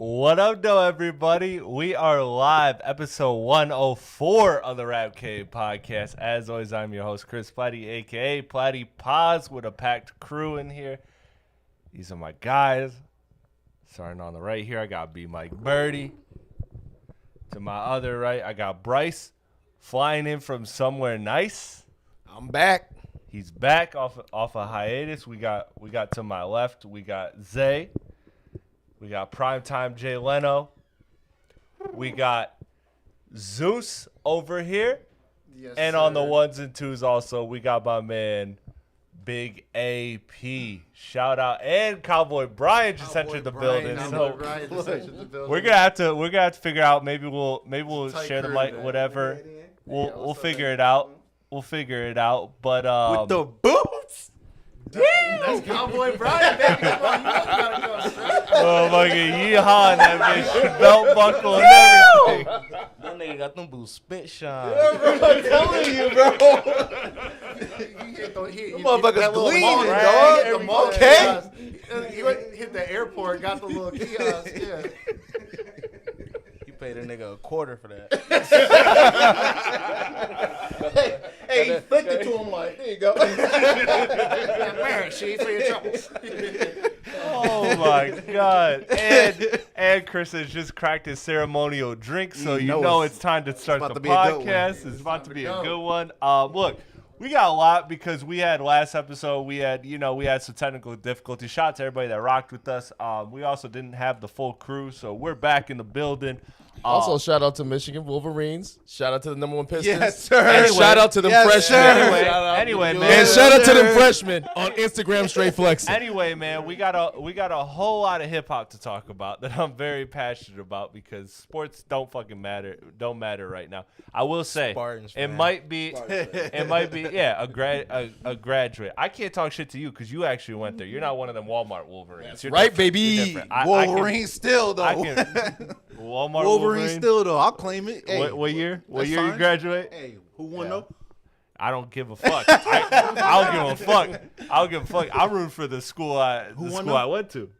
What up, though, everybody? We are live, episode 104 of the Rap Cave podcast. As always, I'm your host, Chris Platte, a.k.a. Platte Paz, with a packed crew in here. These are my guys. Starting on the right here, I got B. Mike Birdie. To my other right, I got Bryce, flying in from somewhere nice. I'm back. He's back off a hiatus. We got to my left, we got Zay. We got Primetime Jay Leno. We got Zeus over here. Yes, and sir. on the ones and twos also, we got my man, Big AP. Shout out. And Cowboy Brian just entered the building. So we're gonna have to figure out, maybe we'll share the mic, whatever. We'll figure it out. We'll figure it out. But with the boots. That's Cowboy Brian, baby. Come on, you know you gotta go straight. Oh my God, yeehaw, that bitch, belt buckle and everything. That nigga got them boots spit shine. Yeah, bro, I'm telling you, bro. Motherfuckers gleaming, dog. Okay. He hit the airport, got the little kiosk. Yeah. You paid a nigga a quarter for that. Hey, he flicked it to him like, there you go. Man, she for your troubles. Oh my God. And Chris has just cracked his ceremonial drink, so you know it's time to start the podcast. It's about to be a good one. Look, we got a lot because we had last episode, we had some technical difficulties. Shout out to everybody that rocked with us. We also didn't have the full crew, so we're back in the building. Also, shout out to Michigan Wolverines. Shout out to the number one Pistons. Yes, sir. And shout out to them freshmen. Anyway, man. And shout out to them freshmen on Instagram straight flexing. Anyway, man, we got a whole lot of hip hop to talk about that I'm very passionate about because sports don't matter right now. I will say Spartans, it man. might be a graduate. I can't talk shit to you because you actually went there. You're not one of them Walmart Wolverines. You're right, different. baby. You're different. Wolverine still, though. Walmart Wolverine still, though. I'll claim it. Hey, what year? What that's year you fine. graduate? Hey, who won, though? I don't give a fuck. I don't give a fuck. I don't give a fuck. I root for the school I went to.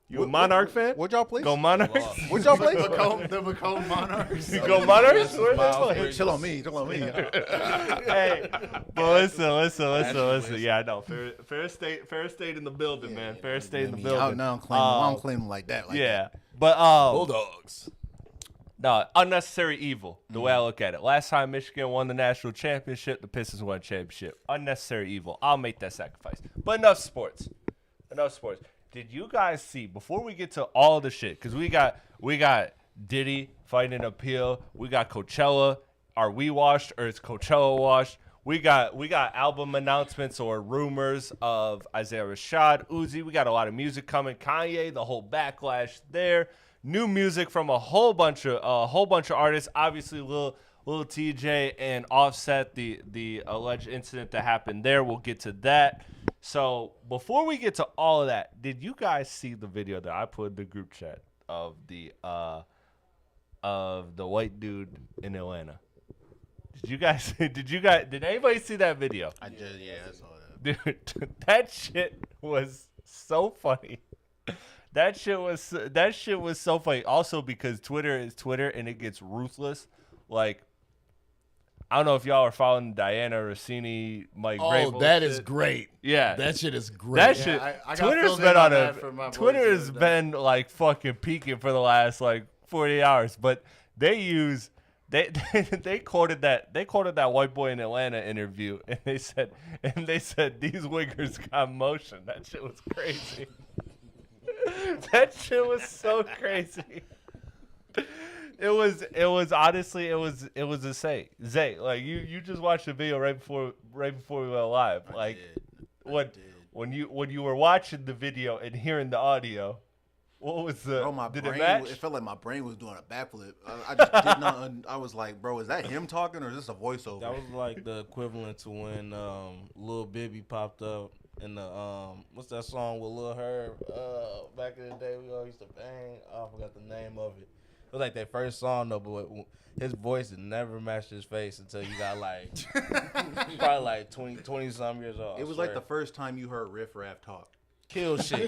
You a Monarch fan? Where'd y'all play? Go Monarchs. Where'd y'all play? The Macomb Monarchs. You go Monarchs? Where'd they play? Chill on me. Hey, but listen. Yeah, I know. Fair State in the building, man. Fair State in the building. I don't claim them like that. Yeah, but Bulldogs. no, unnecessary evil, the way I look at it. Last time Michigan won the national championship, the Pistons won the championship. Unnecessary evil. I'll make that sacrifice. But enough sports. Did you guys see, before we get to all the shit, because we got Diddy fighting an appeal. We got Coachella. Are we washed or is Coachella washed? We got album announcements or rumors of Isaiah Rashad, Uzi. We got a lot of music coming. Kanye, the whole backlash there. New music from a whole bunch of artists. Obviously, Lil Tjay and Offset, the alleged incident that happened there. We'll get to that. So before we get to all of that, did you guys see the video that I put in the group chat of the white dude in Atlanta? Did anybody see that video? I saw that. Dude, that shit was so funny. That shit was so funny. Also because Twitter is Twitter and it gets ruthless. Like, I don't know if y'all are following Diana Rossini, Mike Grable. Oh, that is great. Yeah. That shit is great. That shit. I got Twitter's filled been in on on that for my boys Twitter the has other day. been like fucking peaking for the last like 48 hours. But they quoted that white boy in Atlanta interview and they said these wiggers got motion. That shit was crazy. That shit was so crazy. It was honestly a say. Zay, like you just watched the video right before we went live. Like when you were watching the video and hearing the audio, what was the did it match? It felt like my brain was doing a backflip. I just did not. I was like, bro, is that him talking or is this a voiceover? That was like the equivalent to when Lil Bibby popped up in the what's that song with Lil Herb? Back in the day we all used to bang. Oh, I forgot the name of it. It was like that first song though, but his voice had never matched his face until you got like probably like 20 some years old. It was like the first time you heard Riff Raff talk. Kill shit.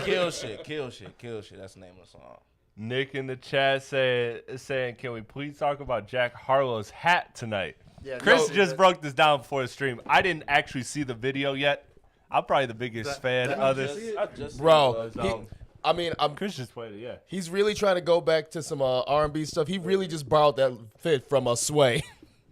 Kill shit. Kill shit. Kill shit. That's the name of the song. Nick in the chat saying, can we please talk about Jack Harlow's hat tonight? Yeah, Chris no, just that- broke this down before the stream. I didn't actually see the video yet. I'm probably the biggest fan of this. I just Bro, So, I'm Chris just played it, yeah. he's really trying to go back to some R&B stuff. He really just borrowed that fit from Sway.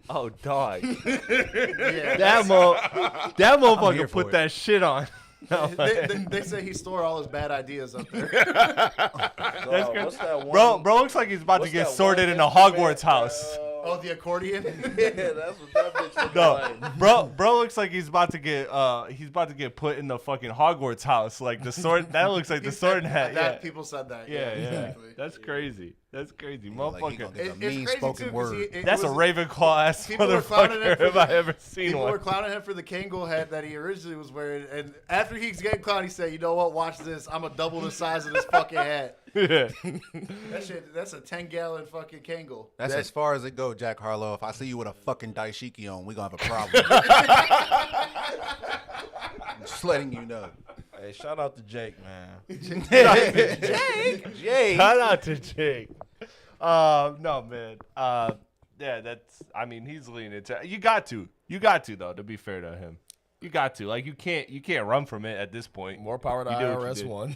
Oh, dog. Yeah, that motherfucker here for put it. that shit on. No, they say he stole all his bad ideas up there. That's good. What's that one? Bro looks like he's about to what's get that sorted one in a Hogwarts house. Oh, the accordion. Yeah, that's what that bitch look No, like. bro looks like he's about to get put in the fucking Hogwarts house. Like the sword, that looks like the sword hat. That people said that. Yeah, exactly. That's crazy. That's crazy, Like, he gonna motherfucker. get a It's crazy mean-spoken too, 'cause word. That's a Ravenclaw ass people were clowning him motherfucker for if I ever seen People were one. clowning him for the Kangol hat that he originally was wearing, and after he's getting clowned, he said, "You know what? Watch this. I'm gonna double the size of this fucking hat." Yeah. That shit. That's a 10-gallon fucking Kangol. That's as far as it go, Jack Harlow. If I see you with a fucking daishiki on, we gonna have a problem. Just letting you know. Hey, shout out to Jake, man. Shout out to Jake. No, man. Yeah, that's. I mean, he's leaning into. You got to though. To be fair to him, you got to. Like, you can't run from it at this point. More power to You did what you IRS did. One.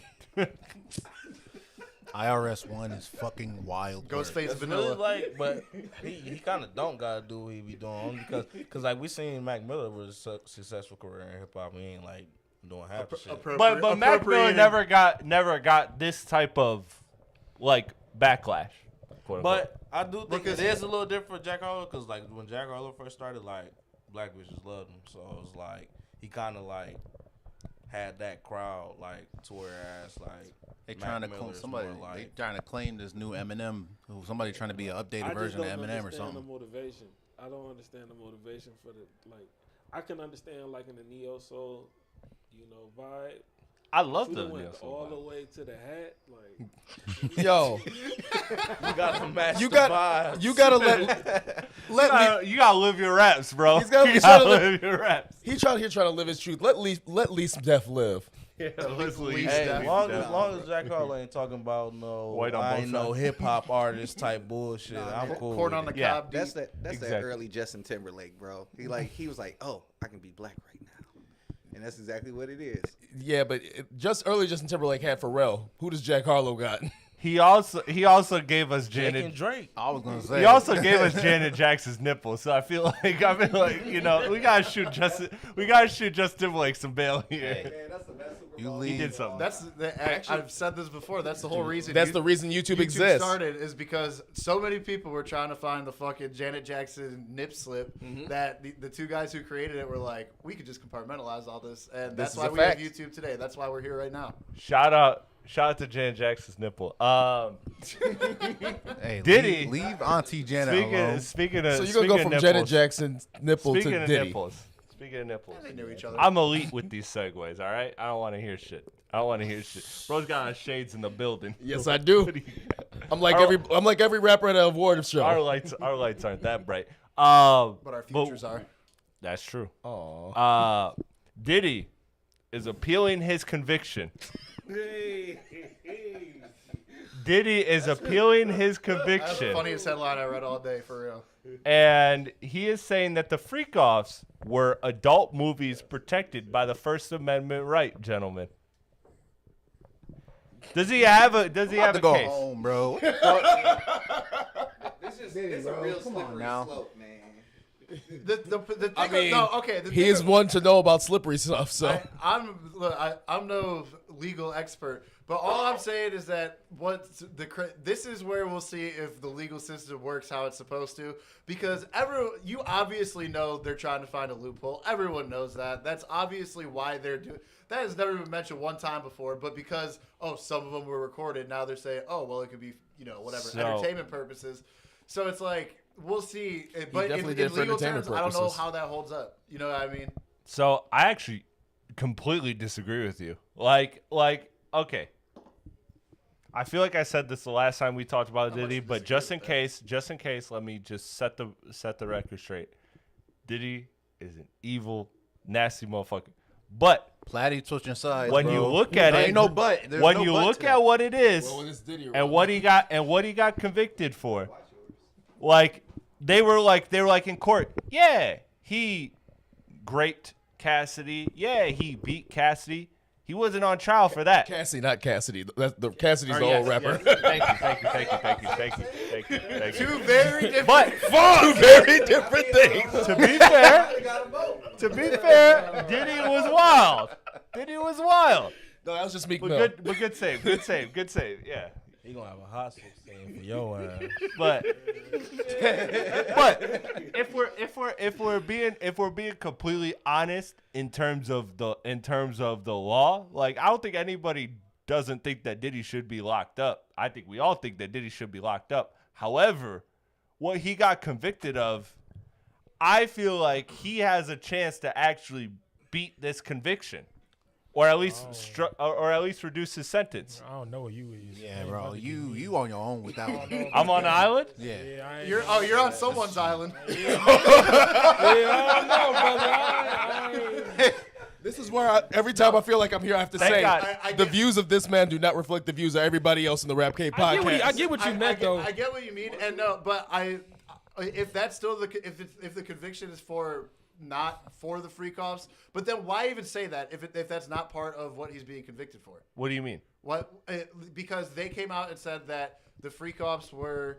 IRS 1 is fucking wild. Ghostface It's Vanilla. really like, but he kind of don't gotta do what he be doing only because like we seen Mac Miller with a successful career in hip hop. He ain't like doing half the shit. But Mac Miller never got this type of like backlash. quote unquote. But I do think Because it is a little different for Jack Harlow because like when Jack Harlow first started, like black bitches loved him, so it was like he kind of like had that crowd like to whereas like They Mac trying to Miller claim is somebody. more They like trying to claim this new Eminem. Somebody trying to be an updated I just version of don't Eminem or understand something. the motivation. I don't understand the motivation for the like. I can understand like in the neo soul, vibe. I love You the done went neo soul all vibe. the way to the hat, like Yo, you gotta match you the got vibes. you gotta let me. You gotta live your raps, bro. He's gotta- You he's gotta gotta live your raps. He trying to live his truth. Let least Def live. Yeah, least Hey, Steph. as long as Jack Harlow ain't talking about White on I both ain't no sides. hip hop artist type bullshit, I'm cool. Corn with on the it. Yeah. cob. That's deep. that Exactly. early Justin Timberlake, bro. He was like, oh, I can be black right now, and that's exactly what it is. Yeah, but Justin Timberlake had Pharrell. Who does Jack Harlow got? He also gave us Jake and Janet. Drake. I was gonna say. He also gave us Janet Jackson's nipples. So I feel like we gotta shoot Justin Timberlake some bail here. Man, that's the best Super You Bowl. leave. He did something. I've said this before. That's the whole reason. That's the reason YouTube exists. started is because so many people were trying to find the fucking Janet Jackson nip slip that the two guys who created it were like, we could just compartmentalize all this, and This that's is why a we fact. have YouTube today. That's why we're here right now. Shout out to Janet Jackson's nipple. Hey, Diddy. leave Auntie Janet alone. Speaking of So you're gonna go from nipples, Janet Jackson's nipple Speaking to of Diddy. nipples. Speaking of nipples. They knew each other. I'm elite with these segues, all right? I don't want to hear shit. Bro's got our shades in the building. Yes, I do. What do you- I'm like every rapper at an award show. our lights aren't that bright. but our futures are. That's true. Aw. Diddy is appealing his conviction. Diddy is appealing his That's the conviction. funniest headline I read all day, for real. And he is saying that the Freak Offs were adult movies protected by the First Amendment right, gentlemen. Does he have a to case? go home, bro. This is a real slippery now. slope, man. The thing I mean, the he thing is one to know about slippery stuff. So I'm no legal expert, but all I'm saying is that this is where we'll see if the legal system works how it's supposed to. Because you obviously know they're trying to find a loophole. Everyone knows that. That's obviously why they're doing. That has never been mentioned one time before. But because some of them were recorded, now they're saying, it could be whatever So- entertainment purposes. So it's like we'll see. But definitely in did it for legal entertainment terms, I don't know purposes. how that holds up. You know what I mean? So I actually completely disagree with you. Like, okay. I feel like I said this the last time we talked about Diddy, but just in case, let me just set the record straight. Diddy is an evil, nasty motherfucker. But Platte switching sides. When bro. you look at There it, ain't no but. There's when no you but look to at that. what it is Well, it's Diddy and what he got convicted for, like they were like in court. Yeah, he raped Cassidy. Yeah, he beat Cassidy. He wasn't on trial for that. Cassie, not Cassidy. That's the Cassidy's the Yes, old rapper. yes. Thank you. Two very different. But Two very different things. to be fair, Diddy was wild. No, that was just Meek But Mill. good save. Yeah. He gonna have a hot seat scene for your ass. But if we're being completely honest in terms of the law, like I don't think anybody doesn't think that Diddy should be locked up. I think we all think that Diddy should be locked up. However, what he got convicted of, I feel like he has a chance to actually beat this conviction. Or at least reduce his sentence. I don't know what you is. Yeah, bro. You on your own with that one. I'm on the island. Yeah. Yeah, I ain't You're on someone's island. I don't know, brother. This is where every time I feel like I'm here, I have to Thank say God. the views of this man do not reflect the views of everybody else in the Rap K podcast. I get what you meant, though. I get what you mean, and no, but if that's still if the conviction is for not for the freak offs, but then why even say that if that's not part of what he's being convicted for? What do you mean? Because they came out and said that the freak offs were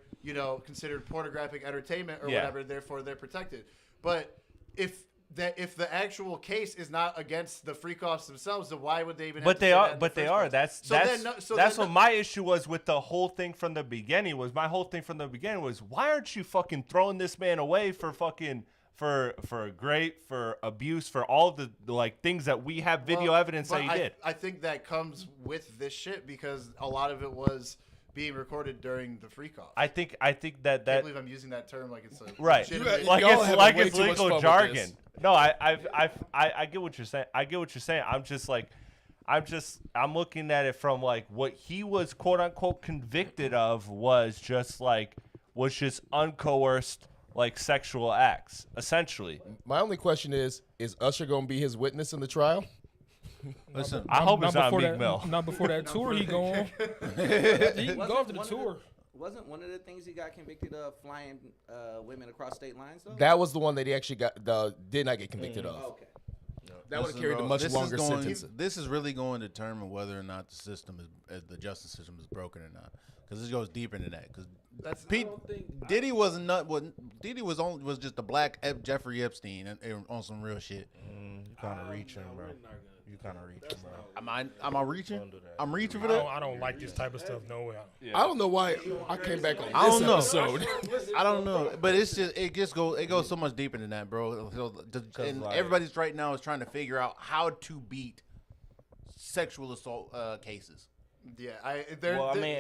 considered pornographic entertainment or whatever, therefore they're protected. But if the actual case is not against the freak offs themselves, then why would they even? But they are. But they are. That's that's what my issue was with the whole thing from the beginning. My whole thing from the beginning was, why aren't you fucking throwing this man away for fucking for rape, for abuse, for all the like things that we have video evidence that he did. I think that comes with this shit because a lot of it was being recorded during the freak off. I think that I can't believe I'm using that term like it's a right, legitimate- like way it's too much fun legal with jargon. this. No, I get what you're saying. I'm looking at it from like what he was quote unquote convicted of was just uncoerced like sexual acts, essentially. My only question is Usher going to be his witness in the trial? Listen, I hope it's not before Meek that, Mill. Not before that tour he go on. He can go after the tour. Wasn't one of the things he got convicted of flying women across state lines, though? That was the one that he actually did not get convicted of. Okay. That would have listen, carried a bro, much this is longer going- sentence. This is really going to determine whether or not the justice system is broken or not. Because this goes deeper than that. Because Diddy was just a black Jeffrey Epstein and on some real shit. You kind of reaching, bro. You kind of reaching, bro. Am I reaching? Don't do that. I'm reaching for I that. don't like this type of stuff. No way. I don't know why I came back on I this don't know. episode. I don't know, but it's just it goes so much deeper than that, bro. And like- everybody's right now is trying to figure out how to beat sexual assault cases. Yeah, Well, I mean,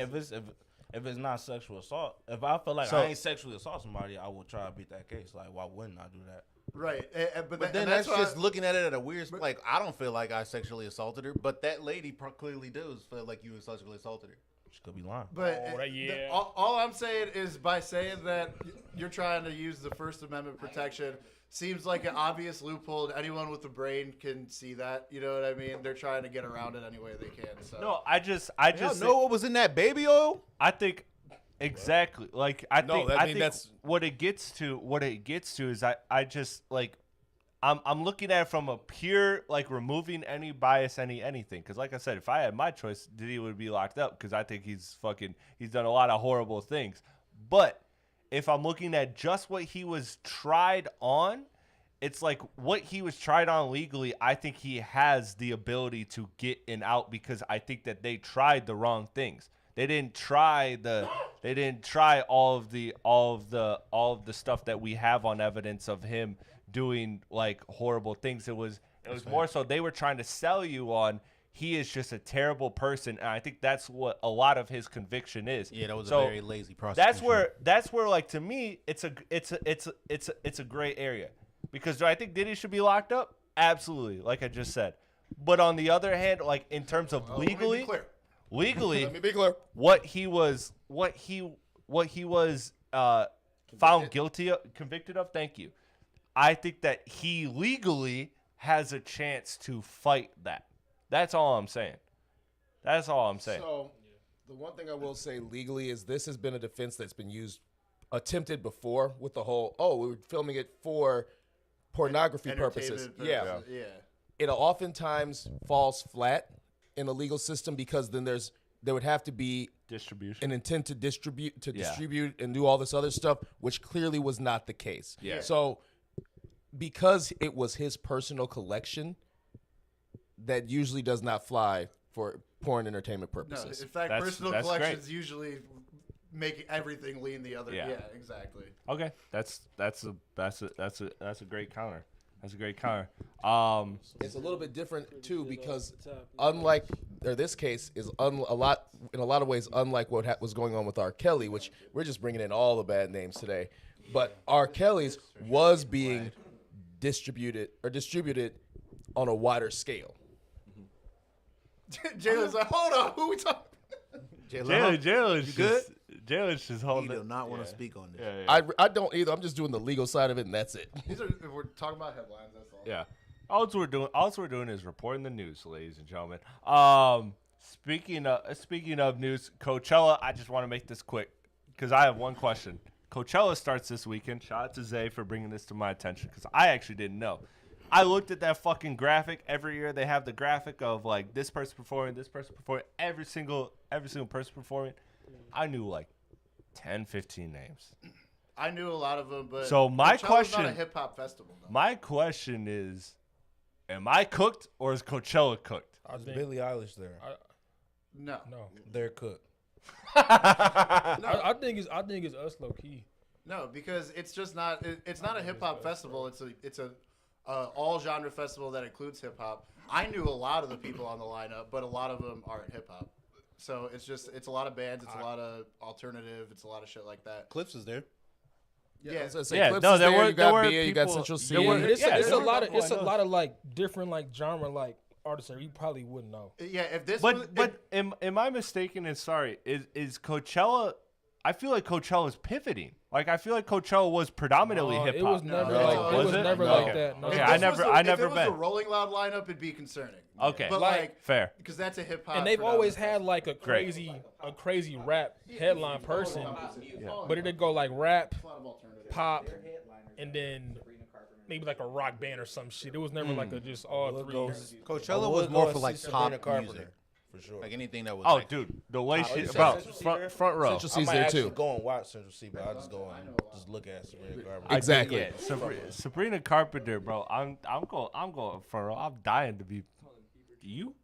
if it's not sexual assault, if I feel like I ain't sexually assault somebody, I will try to beat that case. Like, why wouldn't I do that? right. But then that's just looking at it at a weird. Like, I don't feel like I sexually assaulted her, but that lady clearly does feel like you sexually assaulted her. She could be lying. But yeah. all I'm saying is by saying that you're trying to use the First Amendment protection seems like an obvious loophole. Anyone with a brain can see that. You know what I mean? They're trying to get around it any way they can. So No, I just know what was in that baby oil? I think exactly. Like I No, think I I mean, think that's- what it gets to is I just like I'm looking at it from a pure like removing any bias, anything. Because like I said, if I had my choice, Diddy would be locked up because I think he's done a lot of horrible things. But if I'm looking at just what he was tried on, it's like what he was tried on legally. I think he has the ability to get an out because I think that they tried the wrong things. They didn't try all of the stuff that we have on evidence of him doing like horrible things. It was more so they were trying to sell you on he is just a terrible person, and I think that's what a lot of his conviction is. Yeah, that was So a very lazy prosecution. that's where like to me it's a gray area. Because do I think Diddy should be locked up? Absolutely, like I just said. But on the other hand, like in terms of legally, Let me be clear. what he was found convicted of. Thank you. I think that he legally has a chance to fight that. That's all I'm saying. That's all I'm saying. So, the one thing I will say legally is this has been a defense that's been attempted before with the whole, we were filming it for pornography purposes. Yeah. It oftentimes falls flat in the legal system because then there would have to be distribution, an intent to distribute and do all this other stuff, which clearly was not the case. Yeah. So because it was his personal collection, that usually does not fly for porn entertainment No, purposes. in fact, That's personal great. collections usually make everything lean the other. Yeah. Yeah, exactly. Okay, that's a great counter. That's a great counter. It's a little bit different too because this case is in a lot of ways unlike what was going on with R. Kelly, which we're just bringing in all the bad names today. But R. Kelly's was being distributed on a wider scale. Jalen's like, hold on, who we talking? Jalen's just He holding do it. not want to speak on this. I don't either. I'm just doing the legal side of it, and that's it. We're talking about headlines. That's all. Yeah. All we're doing is reporting the news, ladies and gentlemen. Speaking of news, Coachella. I just want to make this quick because I have one question. Coachella starts this weekend. Shout out to Zay for bringing this to my attention because I actually didn't know. I looked at that fucking graphic. Every year they have the graphic of like this person performing, every single person performing. I knew like 10, 15 names. I knew a lot of them, but so my Coachella's question, not a hip hop festival. Though. My question is, am I cooked or is Coachella cooked? Is Billie Eilish there? No. They're cooked. I think it's us low key. No, because it's just not. It's not a hip hop festival. It's a all genre festival that includes hip hop. I knew a lot of the people on the lineup, but a lot of them aren't hip hop. So it's a lot of bands. It's a lot of alternative. It's a lot of shit like that. Clips is there. Yeah. Clips there is were there, you got people- Bia, you got Central C. It's there a were lot of people I know. a lot of like different like genre like artists that you probably wouldn't know. Yeah. If this, But am I mistaken? And sorry, is Coachella? I feel like Coachella is pivoting. Like I feel like Coachella was predominantly hip hop. It was never No. like Was it was it? never No. like that. No. Okay, if I this never was been. a Rolling Loud lineup, it'd be concerning. Okay, But Like, fair. because that's a hip hop. And they've always had predominant like a crazy rap headline person, but it'd go like rap, pop, and then maybe like a rock band or some shit. It was never like a just all three. Coachella was more for like pop Carpenter, music. for sure. Like anything that was. Oh, like, dude, the way she said about Central C there? front row. Central I C's might there actually too. go and watch Central C, but I just go and just look at Sabrina Carpenter. Exactly. Yeah, Sabrina Carpenter, bro. I'm going front row. I'm dying to be. You?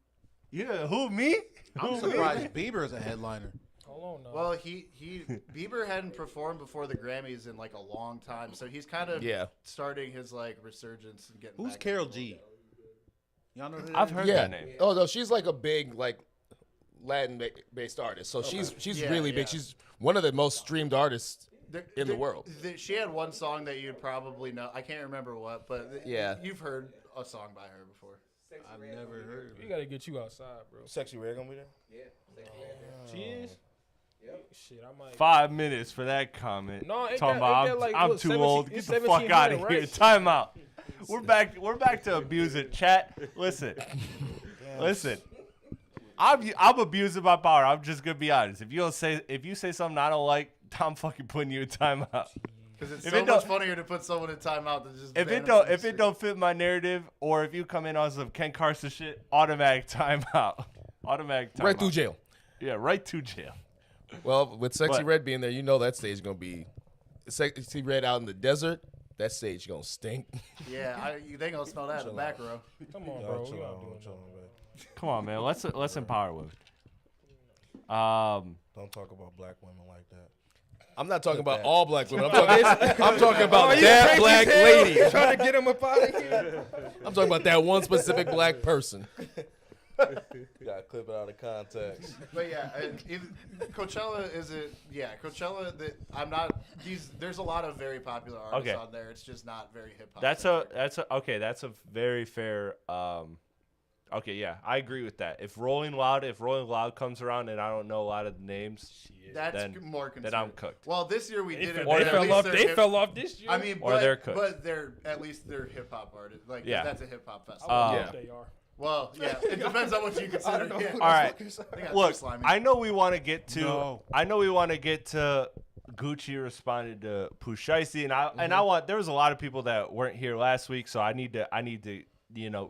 Yeah, who me? I'm surprised Bieber is a headliner. Hold on, no. Well, Bieber hadn't performed before the Grammys in like a long time, so he's kind of starting his like resurgence and getting. Who's back Carol into G? it. Y'all know who that I've is? heard Yeah. that name. Oh no, she's like a big like Latin-based artist. So she's Yeah, really yeah. big. She's one of the most streamed artists in the world. She had one song that you'd probably know. I can't remember what, but Yeah. you've heard a song by her before. I've never heard of We it. gotta get you outside, bro. Sexy Red gonna be there? She is. Shit, I might. 5 minutes for that comment. No, it Talking got- about it got like, I'm what, too 17 old. Get it's the fuck out of 1700, here. right? Time out. We're back to abusing chat. Listen. I'm abusing my power. I'm just gonna be honest. If you say something I don't like, I'm fucking putting you in timeout. Because it's If so it don't- much funnier to put someone in timeout than just. If ban it them from don't the don't fit my narrative, or if you come in on some Ken Carson shit, automatic timeout. Automatic timeout. Right through jail. Yeah, right to jail. Well, with Sexy But- Red being there, you know that stage gonna be Sexy Red out in the desert. That stage gonna stink. Yeah, they gonna smell that in the back row. Come on, Y'all bro. chill We not out, doing chill that. out, babe. Come on, man. Let's empower women. Don't talk about black women like that. I'm not talking about that. all black women. I'm talking about that black lady. Trying to get him up out of here. I'm talking about that one specific black person. You gotta clip it out of context. But yeah, Coachella is it? Yeah, Coachella. I'm not. There's a lot of very popular artists Okay. on there. It's just not very hip hop. That's a very fair Okay, yeah, I agree with that. If Rolling Loud comes around and I don't know a lot of the names, That's then, more then concerning. I'm cooked. Well, this year we They, didn't. fell, they, but at fell least off, they're they hip- fell off this year. I mean, Or but, they're cooked. but they're at least they're hip hop artists. Like Yeah. that's a hip hop I festival. don't know Yeah. what they are. Well, yeah, it depends on what you consider. Yeah. All right, They got look, too slimy. I know we want to get to. No. I know we want to get to. Gucci responded to Pooh Shiesty, and I want. There was a lot of people that weren't here last week, so I need to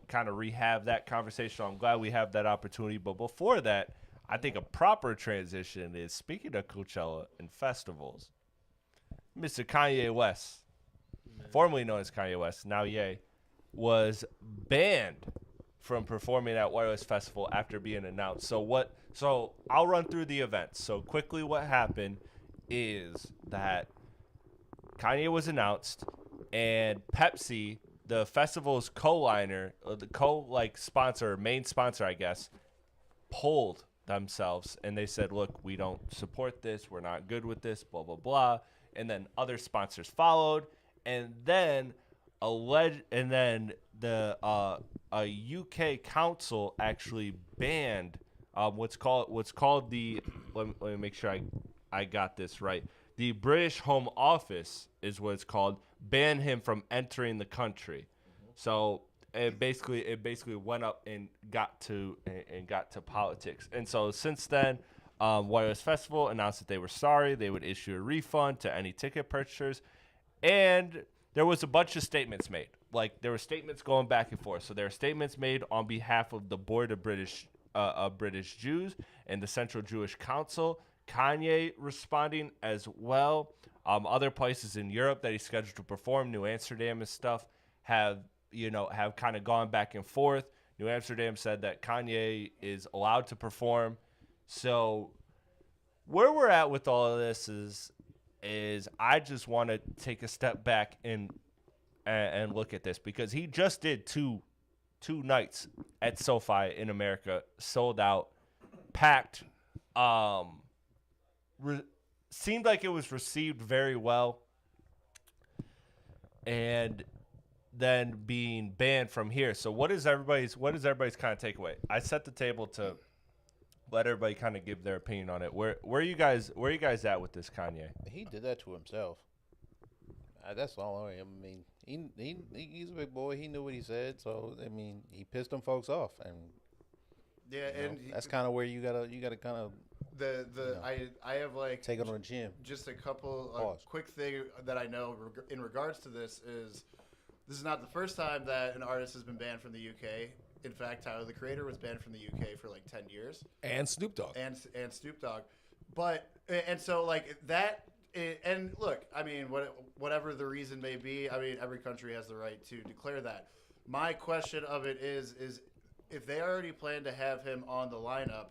kind of rehab that conversation. I'm glad we have that opportunity, but before that, I think a proper transition is speaking of Coachella and festivals. Mr. Kanye West, formerly known as Kanye West, now Ye, was banned from performing at Wireless Festival after being announced. So I'll run through the events. So quickly, what happened is that Kanye was announced, and Pepsi, the festival's co-liner, sponsor, main sponsor, I guess, pulled themselves, and they said, "Look, we don't support this. We're not good with this. Blah blah blah." And then other sponsors followed, and then the a UK council actually banned what's called the let me make sure I got this right. The British Home Office is what it's called. Banned him from entering the country. So it basically went up and got to politics. And so since then, Wireless Festival announced that they were sorry. They would issue a refund to any ticket purchasers, and there was a bunch of statements made. Like there were statements going back and forth. So there are statements made on behalf of the Board of British Jews and the Central Jewish Council. Kanye responding as well. Other places in Europe that he's scheduled to perform, New Amsterdam and stuff, have kind of gone back and forth. New Amsterdam said that Kanye is allowed to perform. So where we're at with all of this is I just want to take a step back and look at this, because he just did two nights at SoFi in America, sold out, packed. Seemed like it was received very well, and then being banned from here. So what is everybody's kind of takeaway? I set the table to let everybody kind of give their opinion on it. Where are you guys at with this, Kanye? He did that to himself. That's all. I mean, he's a big boy. He knew what he said. So I mean, he pissed them folks off, and Yeah, and that's kind of where you gotta kind of I have like take it on the chin. just a couple Pause. quick thing that I know in regards to this is not the first time that an artist has been banned from the UK. In fact, Tyler the Creator was banned from the UK for like 10 years, And Snoop Dogg. and Snoop Dogg, and so like that. And look, I mean, whatever the reason may be, I mean, every country has the right to declare that. My question of it is if they already plan to have him on the lineup,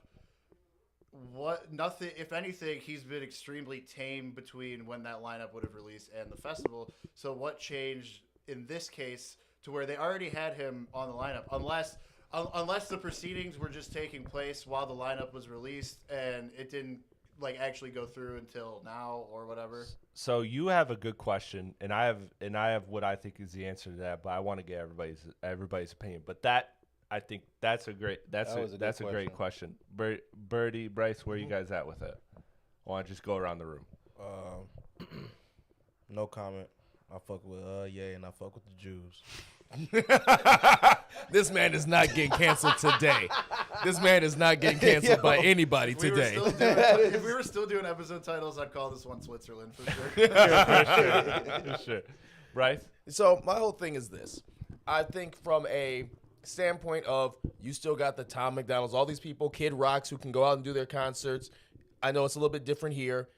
nothing, if anything, he's been extremely tame between when that lineup would have released and the festival. So what changed in this case to where they already had him on the lineup, unless the proceedings were just taking place while the lineup was released and it didn't like actually go through until now or whatever. So you have a good question, and I have what I think is the answer to that, but I want to get everybody's opinion. But I think that's a great great question. Birdie, Bryce, where you guys at with it? I want to just go around the room. No comment. I fuck with Ye, and I fuck with the Jews. This man is not getting canceled today. This man is not getting canceled by anybody today. If we were still doing episode titles, I'd call this one Switzerland for sure. For sure. Bryce? So my whole thing is this. I think from a standpoint of you still got the Tom McDonald's, all these people, Kid Rocks, who can go out and do their concerts. I know it's a little bit different here.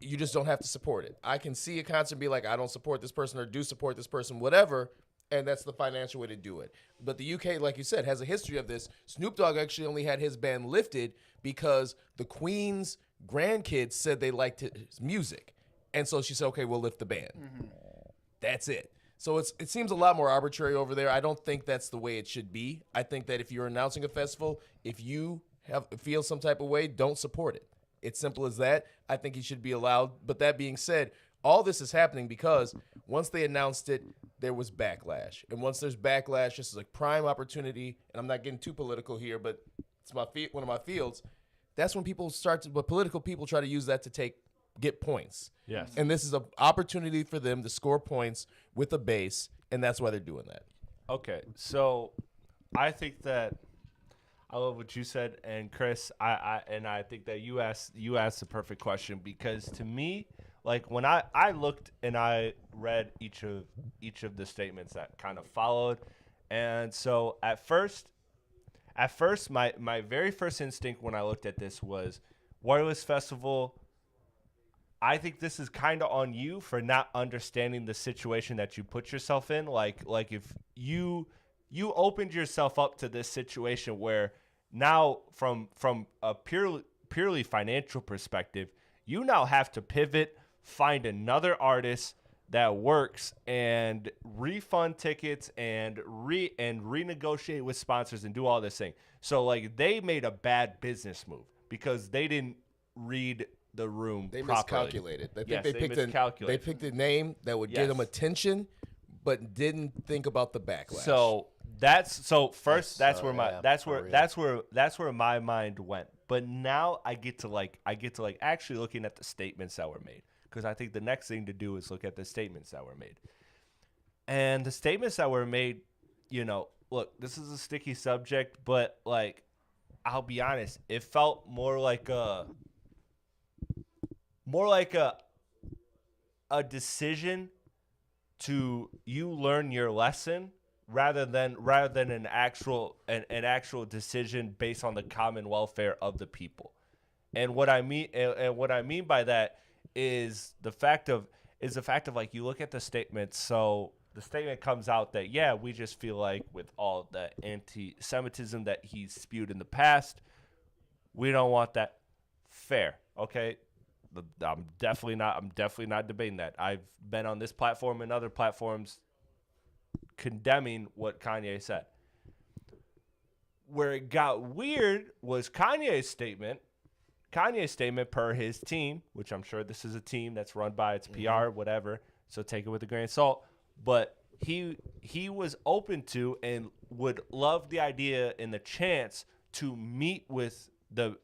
You just don't have to support it. I can see a concert and be like, I don't support this person or do support this person, whatever, and that's the financial way to do it. But the UK, like you said, has a history of this. Snoop Dogg actually only had his ban lifted because the Queen's grandkids said they liked his music. And so she said, okay, we'll lift the ban. Mm-hmm. That's it. So it seems a lot more arbitrary over there. I don't think that's the way it should be. I think that if you're announcing a festival, if you feel some type of way, don't support it. It's simple as that. I think he should be allowed. But that being said, All this is happening because once they announced it, there was backlash. And once there's backlash, this is a prime opportunity. And I'm not getting too political here, but it's one of my fields. That's when political people try to use that to get points. Yes. And this is an opportunity for them to score points with a base, and that's why they're doing that. Okay, so I think that I love what you said, and Chris, I think that you asked the perfect question, because to me, like when I looked and I read each of the statements that kind of followed, and so at first my very first instinct when I looked at this was Wireless Festival. I think this is kind of on you for not understanding the situation that you put yourself in. Like if you opened yourself up to this situation where now from a purely financial perspective, you now have to pivot, find another artist that works, and refund tickets and renegotiate with sponsors and do all this thing. So like they made a bad business move because they didn't read the room They properly. miscalculated. They Yes, think they picked a name that would get them attention, but didn't think about the backlash. So that's where my mind went. But now I get to actually looking at the statements that were made, because I think the next thing to do is look at the statements that were made. And the statements that were made, look, this is a sticky subject, but like I'll be honest, it felt more like a decision to you learn your lesson rather than an actual decision based on the common welfare of the people. And what I mean by that is the fact of like you look at the statement. So the statement comes out that we just feel like with all the anti-Semitism that he's spewed in the past, we don't want that. Fair, okay. I'm definitely not debating that. I've been on this platform and other platforms condemning what Kanye said. Where it got weird was Kanye's statement per his team, which I'm sure this is a team that's run by its PR, whatever, so take it with a grain of salt. But he was open to and would love the idea and the chance to meet with the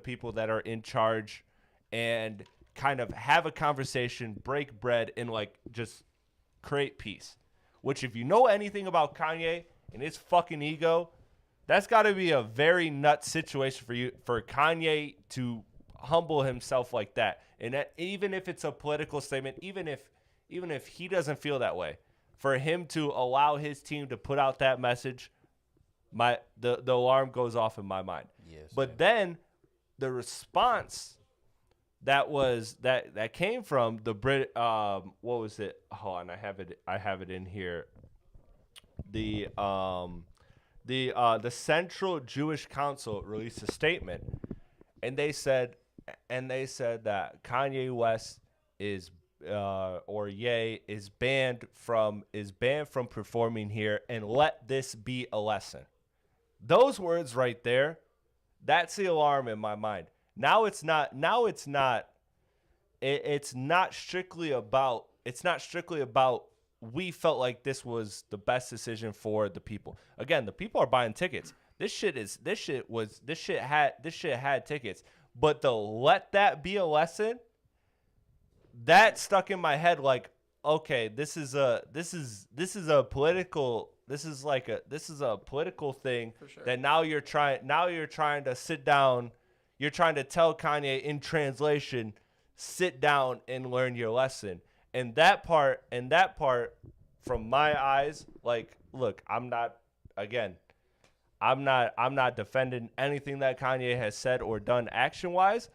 people that are in charge and kind of have a conversation, break bread, and like just create peace. Which, if you know anything about Kanye and his fucking ego, that's got to be a very nuts situation for Kanye to humble himself like that. And that, even if it's a political statement, even if he doesn't feel that way, for him to allow his team to put out that message, the alarm goes off in my mind. Yes. But then the response that came from the Brit, what was it? Hold on, I have it in here. The Central Jewish Council released a statement, and they said that Kanye West is banned from performing here, and let this be a lesson. Those words right there, that's the alarm in my mind. Now it's not strictly about we felt like this was the best decision for the people. Again, the people are buying tickets. This shit had tickets. But the let that be a lesson, that stuck in my head like, okay, this is a political thing that now you're trying to sit down. You're trying to tell Kanye in translation, sit down and learn your lesson. And that part, from my eyes, like, look, I'm not defending anything that Kanye has said or done action-wise,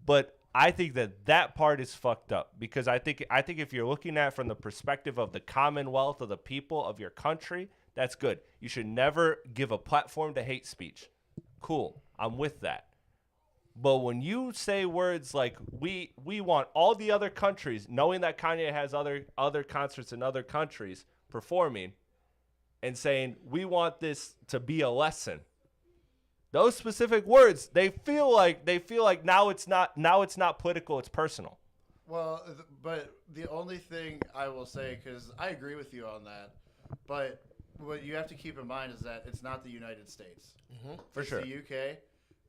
but I think that part is fucked up, because I think if you're looking at it from the perspective of the commonwealth of the people of your country, that's good. You should never give a platform to hate speech. Cool, I'm with that. But when you say words like we want all the other countries, knowing that Kanye has other concerts in other countries performing, and saying we want this to be a lesson, those specific words, they feel like now it's not political, it's personal. Well, but the only thing I will say, because I agree with you on that, but what you have to keep in mind is that it's not the United States. For It's sure. the UK.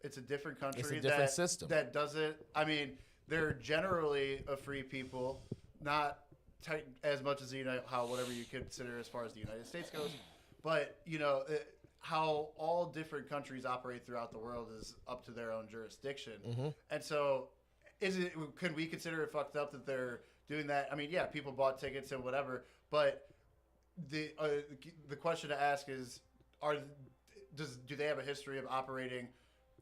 It's a different country. It's a different system. That doesn't. I mean, they're generally a free people, not tight as much as how whatever you consider as far as the United States goes, but how all different countries operate throughout the world is up to their own jurisdiction, and so. Could we consider it fucked up that they're doing that? I mean, yeah, people bought tickets and whatever, but the question to ask is, do they have a history of operating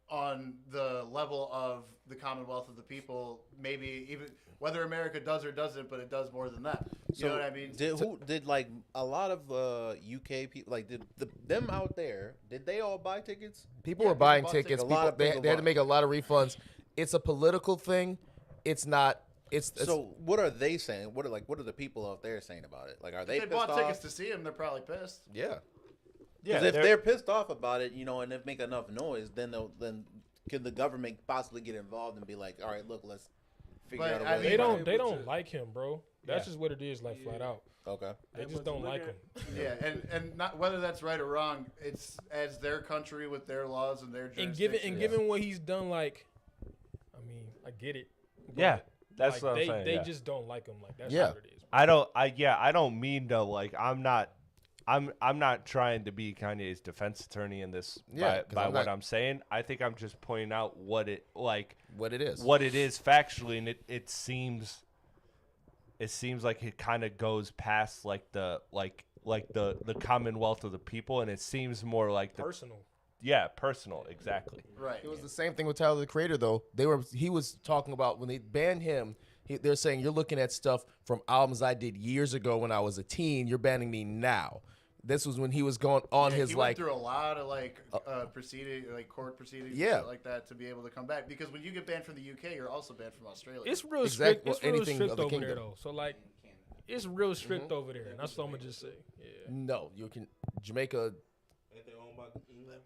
on the level of the Commonwealth of the people? Maybe even whether America does or doesn't, but it does more than that. You know what I mean? Did like a lot of UK people, like did them out there? Did they all buy tickets? People were buying bought tickets. tickets. A lot of They people had to bought. make a lot of refunds. It's a political thing. It's not. It's So what are they saying? What are the people out there saying about it? Like, are they If they pissed bought off? tickets to see him, they're probably pissed. yeah. Yeah, Because if they're pissed off about it, and if make enough noise, then can the government possibly get involved and be like, all right, look, let's figure But, out a I way. mean, They don't like him, bro. That's just what it is, like flat out. Okay. They just don't like him. Yeah, and not whether that's right or wrong. It's as their country with their laws and their And jurisdiction. given what he's done, like, I mean, I get it. but, Yeah, that's like, what I'm they, saying. They yeah. just don't like him. Like that's Yeah. what it is. I don't mean to I'm not trying to be Kanye's defense attorney in this Yeah, 'cause by I'm what not- I'm saying. I think I'm just pointing out what it is factually, and it seems like it kind of goes past like the commonwealth of the people, and it seems more like Personal. personal, exactly. Right. It was the same thing with Tyler the Creator, though. He was talking about when they banned him. They're saying you're looking at stuff from albums I did years ago when I was a teen. You're banning me now. This was when he was going on his he like. went through a lot of court proceedings, Yeah. and shit like that to be able to come back. Because when you get banned from the UK, you're also banned from Australia. It's real Exact- strict. It's well, real anything strict of the over there, kingdom. though. So like, it's real strict over there, and that's what I'm gonna just say. Yeah. No, you can Jamaica.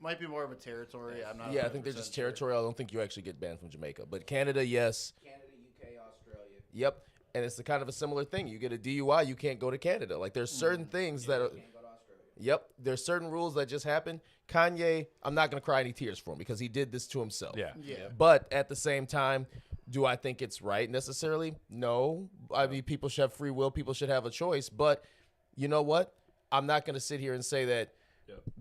might be more of a territory. I'm not. Yeah, I think they're just 100% sure. territorial. I don't think you actually get banned from Jamaica, but Canada, yes. Canada, UK, Australia. Yep. And it's the kind of a similar thing. You get a DUI, you can't go to Canada. Like there's certain things that are. Can't go to Australia. Yep. There's certain rules that just happen. Kanye, I'm not gonna cry any tears for him because he did this to himself. Yeah. Yeah. But at the same time, do I think it's right necessarily? No. I mean, people should have free will. People should have a choice. But you know what? I'm not going to sit here and say that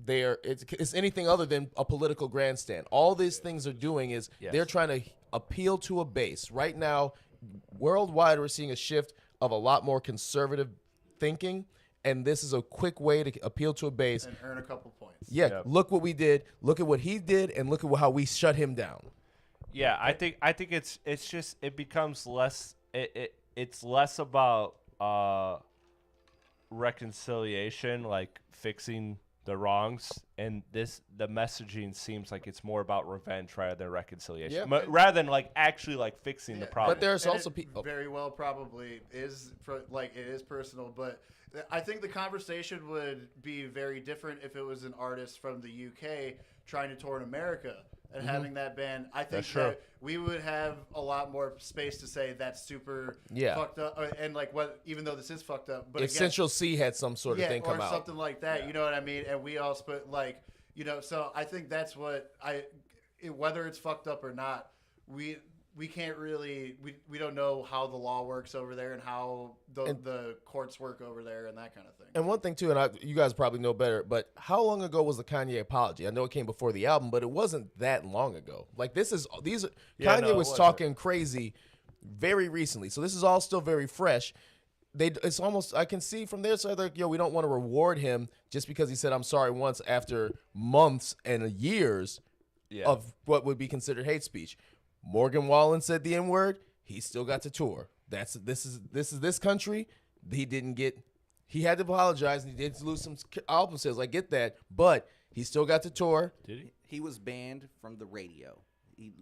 it's anything other than a political grandstand. All these things are doing is they're trying to appeal to a base. Right now, worldwide, we're seeing a shift of a lot more conservative thinking. And this is a quick way to appeal to a base. And earn a couple points. Yeah, Yep. look what we did. Look at what he did, and look at how we shut him down. Yeah, I think it's just it becomes less it's less about reconciliation, like fixing the wrongs, and the messaging seems like it's more about revenge rather than reconciliation. Yeah. Rather than like actually like fixing the Yeah. problem. But there's And also it people. very well probably is it is personal, but I think the conversation would be very different if it was an artist from the UK trying to tour in America and Mm-hmm. having that ban. I think That's true. that we would have a lot more space to say that's super Yeah. fucked up, and like what, even though this is fucked up, but If again, Central C had some sort of thing or come out. something like that, you know what I mean? And we all split so I think that's what whether it's fucked up or not, we can't really we don't know how the law works over there and how the courts work over there and that kind of thing. And one thing too, and you guys probably know better, but how long ago was the Kanye apology? I know it came before the album, but it wasn't that long ago. Like Kanye no, it was wasn't. talking crazy very recently, so this is all still very fresh. It's almost, I can see from their side, like, we don't want to reward him just because he said I'm sorry once after months and years of what would be considered hate speech. Morgan Wallen said the N-word. He still got to tour. This is this country. He had to apologize, and he did lose some album sales. I get that, but he still got to tour. Did he? He was banned from the radio.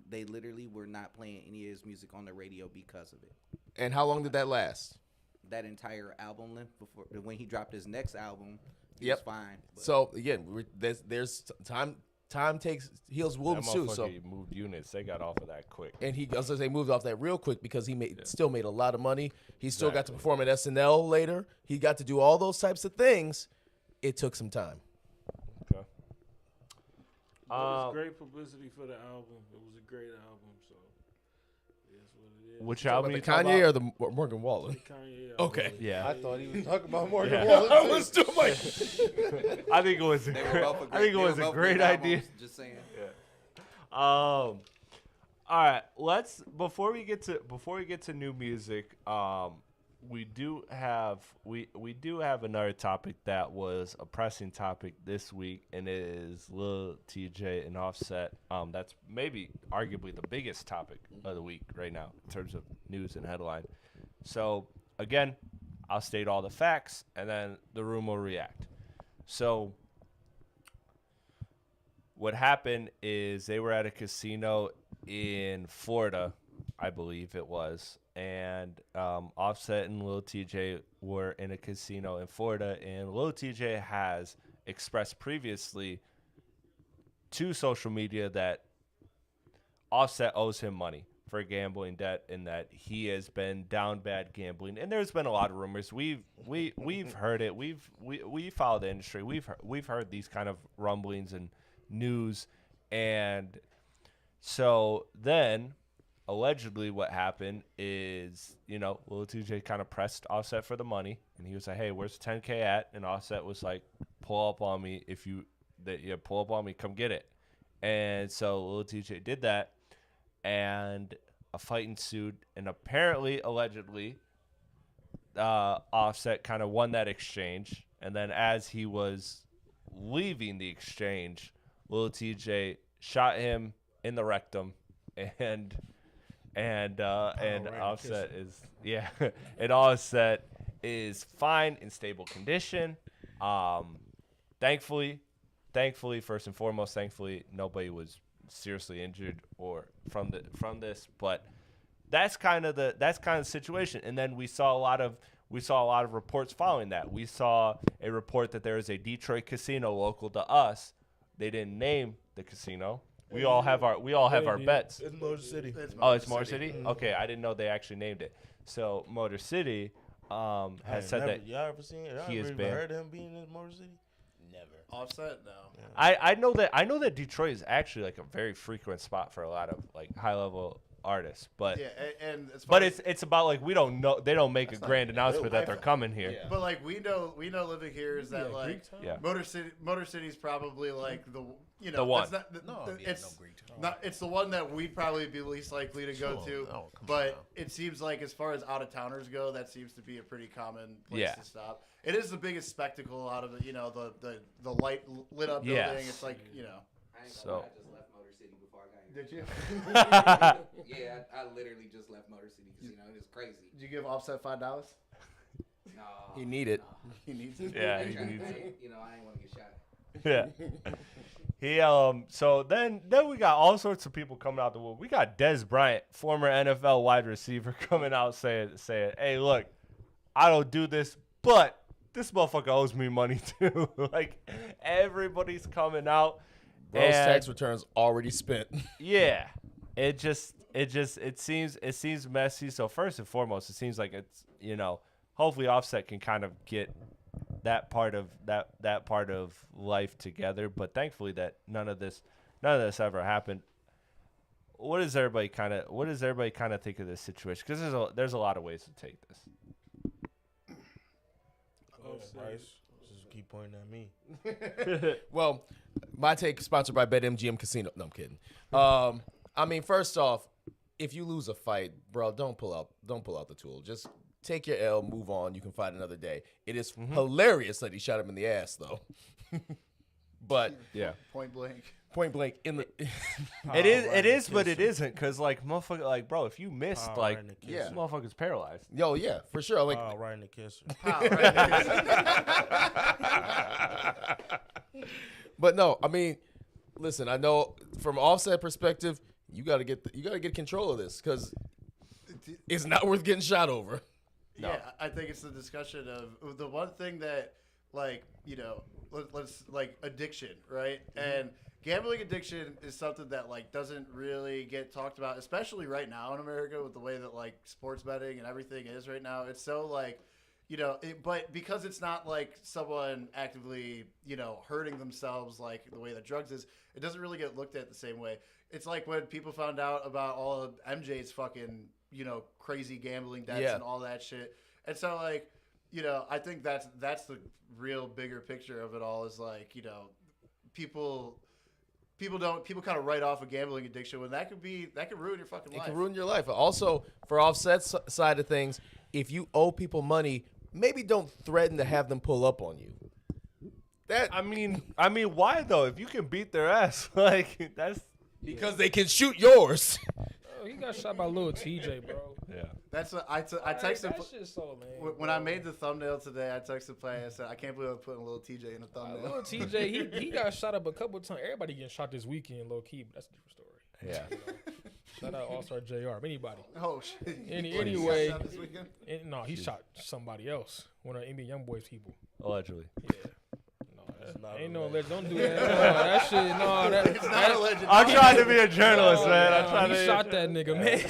They literally were not playing any of his music on the radio because of it. And how long did that last? That entire album length before when he dropped his next album, he Yep. was fine. But So again, there's time. Time heals wounds too. So moved units. They got off of that quick. and he, as I say, moved off that real quick because he still made a lot of money. He still got to perform at SNL later. He got to do all those types of things. It took some time. Okay. It was great publicity for the album. It was a great album, so that's what it is. Which About album the you talking Kanye about? or the Morgan Wallen? Kanye Okay. album. Yeah. I thought he was talking about Morgan Yeah. Wallen. I was still like, I think it was. They were both I think it was a great idea. Just saying. All right, let's before we get to new music, we do have another topic that was a pressing topic this week, and it is Lil Tjay and Offset. That's maybe arguably the biggest topic of the week right now in terms of news and headline. So again, I'll state all the facts, and then the room will react. So what happened is they were at a casino in Florida, I believe it was, and Offset and Lil Tjay were in a casino in Florida, and Lil Tjay has expressed previously to social media that Offset owes him money for gambling debt and that he has been down bad gambling. And there's been a lot of rumors. We've heard it. We follow the industry. We've heard these kind of rumblings and news. And so then allegedly what happened is, Lil Tjay kind of pressed Offset for the money, and he was like, hey, where's the 10K at? And Offset was like, pull up on me pull up on me, come get it. And so Lil Tjay did that, and a fight ensued, and apparently, allegedly, Offset kind of won that exchange, and then as he was leaving the exchange, Lil Tjay shot him in the rectum, and Offset is and Offset is fine in stable condition. Thankfully, first and foremost, nobody was seriously injured or from this, but that's kind of the situation. And then we saw a lot of reports following that. We saw a report that there is a Detroit casino local to us. They didn't name the casino. We all have our bets. It's Motor City. It's Motor City? Okay, I didn't know they actually named it. So Motor City has said that y'all ever seen it? Y'all he is ever banned. heard of him being in Motor City? Never. Offset? No. I know that Detroit is actually like a very frequent spot for a lot of like high level artists, but Yeah, and as far as, it's about like we don't know, they don't make a grand announcement that they're coming here. Yeah. but like we know living here is that like Yeah. Motor City's probably like the The one. It's not, it's no Greek town. not. It's the one that we'd probably be least likely to go to. Oh, come But on. it seems like as far as out of towners go, that seems to be a pretty common place Yeah. to stop. It is the biggest spectacle out of it. The light lit up Yes. building. It's like I ain't So- gonna lie, I just left Motor City before I got here. Did you? Yeah, I literally just left Motor City Casino. It was crazy. Did you give Offset $5? No. he need it. He needs it. Yeah, I he ain't needs it. I ain't want to get shot. Yeah. He so then we got all sorts of people coming out the wood. We got Des Bryant, former NFL wide receiver, coming out saying, hey, look, I don't do this, but this motherfucker owes me money too. Like everybody's coming out. Bro's and tax returns already spent. yeah. It seems messy. So first and foremost, it seems like it's, hopefully Offset can kind of get that part of life together, but thankfully that none of this ever happened. What does everybody kind of think of this situation? Because there's a lot of ways to take this. Bryce, just keep pointing at me. Well, my take sponsored by BetMGM Casino. No, I'm kidding. I mean, first off, if you lose a fight, bro, don't pull out the tool. Just take your L, move on. You can fight another day. It is hilarious that he shot him in the ass, though. But Yeah. Point blank. in the It is, but it isn't, because like motherfucker, like bro, if you missed, like right in the this kisser. motherfucker's paralyzed. yo, yeah, for sure. Like, Right in the kisser. but no, I mean, listen, I know from Offset perspective, you gotta get control of this because it's not worth getting shot over. No. Yeah, I think it's the discussion of the one thing that, like, let's like addiction, right? And gambling addiction is something that like doesn't really get talked about, especially right now in America with the way that like sports betting and everything is right now. It's so like, but because it's not like someone actively, hurting themselves like the way that drugs is, it doesn't really get looked at the same way. It's like when people found out about all of MJ's fucking, crazy gambling debts and all that shit. And so like, I think that's the real bigger picture of it all is like, people kind of write off a gambling addiction when that could ruin your fucking life. It can ruin your life. Also, for Offset's side of things, if you owe people money, maybe don't threaten to have them pull up on you. I mean, why though? If you can beat their ass, like that's because they can shoot yours. He got shot by Lil TJ, bro. Yeah. That's what I texted. That shit's so lame. When I made the thumbnail today, I texted Play. I said, I can't believe I'm putting Lil TJ in the thumbnail. Lil TJ, he got shot up a couple times. Everybody getting shot this weekend, low key, but that's a different story. Yeah. Shout out All Star JR. Anybody. Oh shit. Anyway, no, he shot somebody else. One of NBA YoungBoy's people. Allegedly. Yeah. Ain't no alleged. Don't do that. No, that shit. No, It's not alleged. I'm trying to be a journalist, man. He shot that nigga, man.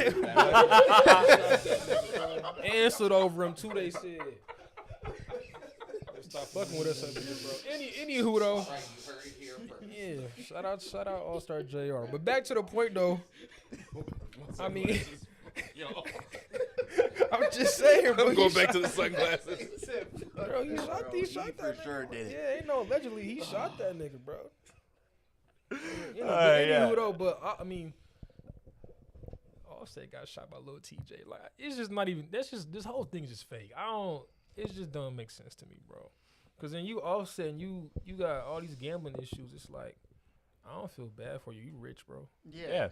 Answered over him too. They said. Stop fucking with us up here, bro. Anywho though. Yeah. Shout out All Star JR. But back to the point though. I mean. I'm just saying, bro. I'm going back to the sunglasses. Bro, he shot that for sure did. Yeah, ain't no allegedly. He shot that nigga, bro. Yeah. Though, but I mean, Offset got shot by Lil TJ. Like, it's just not even. That's just this whole thing is just fake. It just don't make sense to me, bro. Cause then you Offset and you got all these gambling issues. It's like, I don't feel bad for you. You rich, bro. Yeah.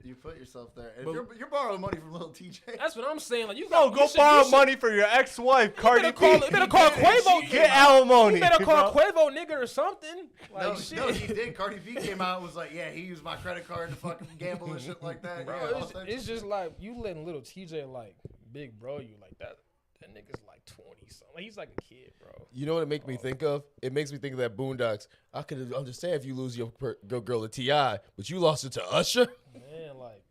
You put yourself there. And But- you're borrowing money from Lil TJ. That's what I'm saying. Like you No, go borrow money for your ex-wife, Cardi B. You better call Quavo. Get alimony. You better call bro. Quavo nigga or something. Like shit. No, he did. Cardi B came out and was like, yeah, he used my credit card to fucking gamble and shit like that. Bro, Yeah, all types it's of just shit. like you letting Little TJ like big bro you like that. That nigga's like 20 something. Like, he's like a kid, bro. You know what it makes me think of? It makes me think of that Boondocks. I could understand if you lose your girl to T.I., but you lost it to Usher. Man, like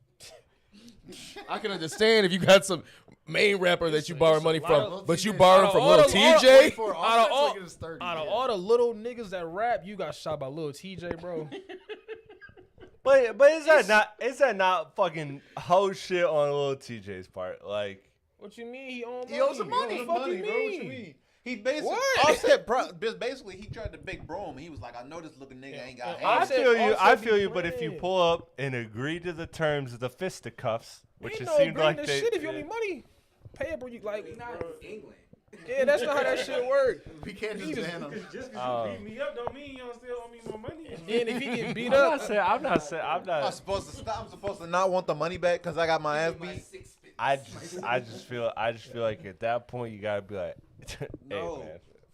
I can understand if you got some main rapper that you borrow money lot from, of- but you TJ. borrow from Lil TJ. For out of Offset's all, like in his 30s, out of yeah. all the little niggas that rap, you got shot by Lil TJ, bro. But is that not fucking hoe shit on Lil TJ's part? Like, What you mean? He owns He owes him money. What the fuck you bro. What you mean? mean? He basically What? Offset, basically he tried to big bro him. He was like, I know this looking nigga ain't got I hands. feel you. be But if you friends. pull up and agree to the terms of the fisticuffs, which Ain't it no seemed agreeing like to they, shit if you owe me money. Pay it, bro. You like, England. yeah, that's not how that shit work. We can't just ban him. Just because you beat me up don't mean you don't still owe me my money. And if he get beat I'm up, not saying. I'm supposed to stop. I'm supposed to not want the money back because I got my ass beat. I just feel like at that point you gotta be like, hey, No. man.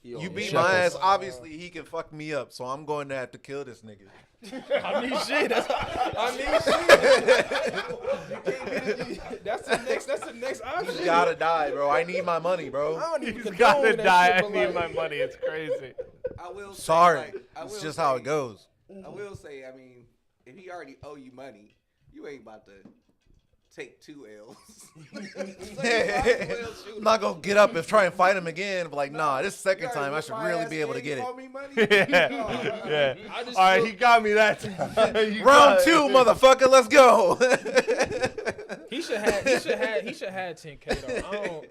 You beat my ass. Obviously, he can fuck me up, so I'm going to have to kill this nigga. I mean shit. That's the next option. You gotta die, bro. I need my money, I bro. don't even He's condone gotta that die. shit, I but, need like, my money. It's crazy. I will say, Sorry. I It's will just say- how it goes. I will say, I mean, if he already owe you money, you ain't about to take 2 L's. So you might as well shoot I'm not him. gonna get up and try and fight him again. But like, nah, this You second already time I whipped should my really ass be able to and get you it. owe me money? Yeah. I just All right, feel- he got me that time. You Round got 2, it. motherfucker. Let's go. He should have 10K though. I don't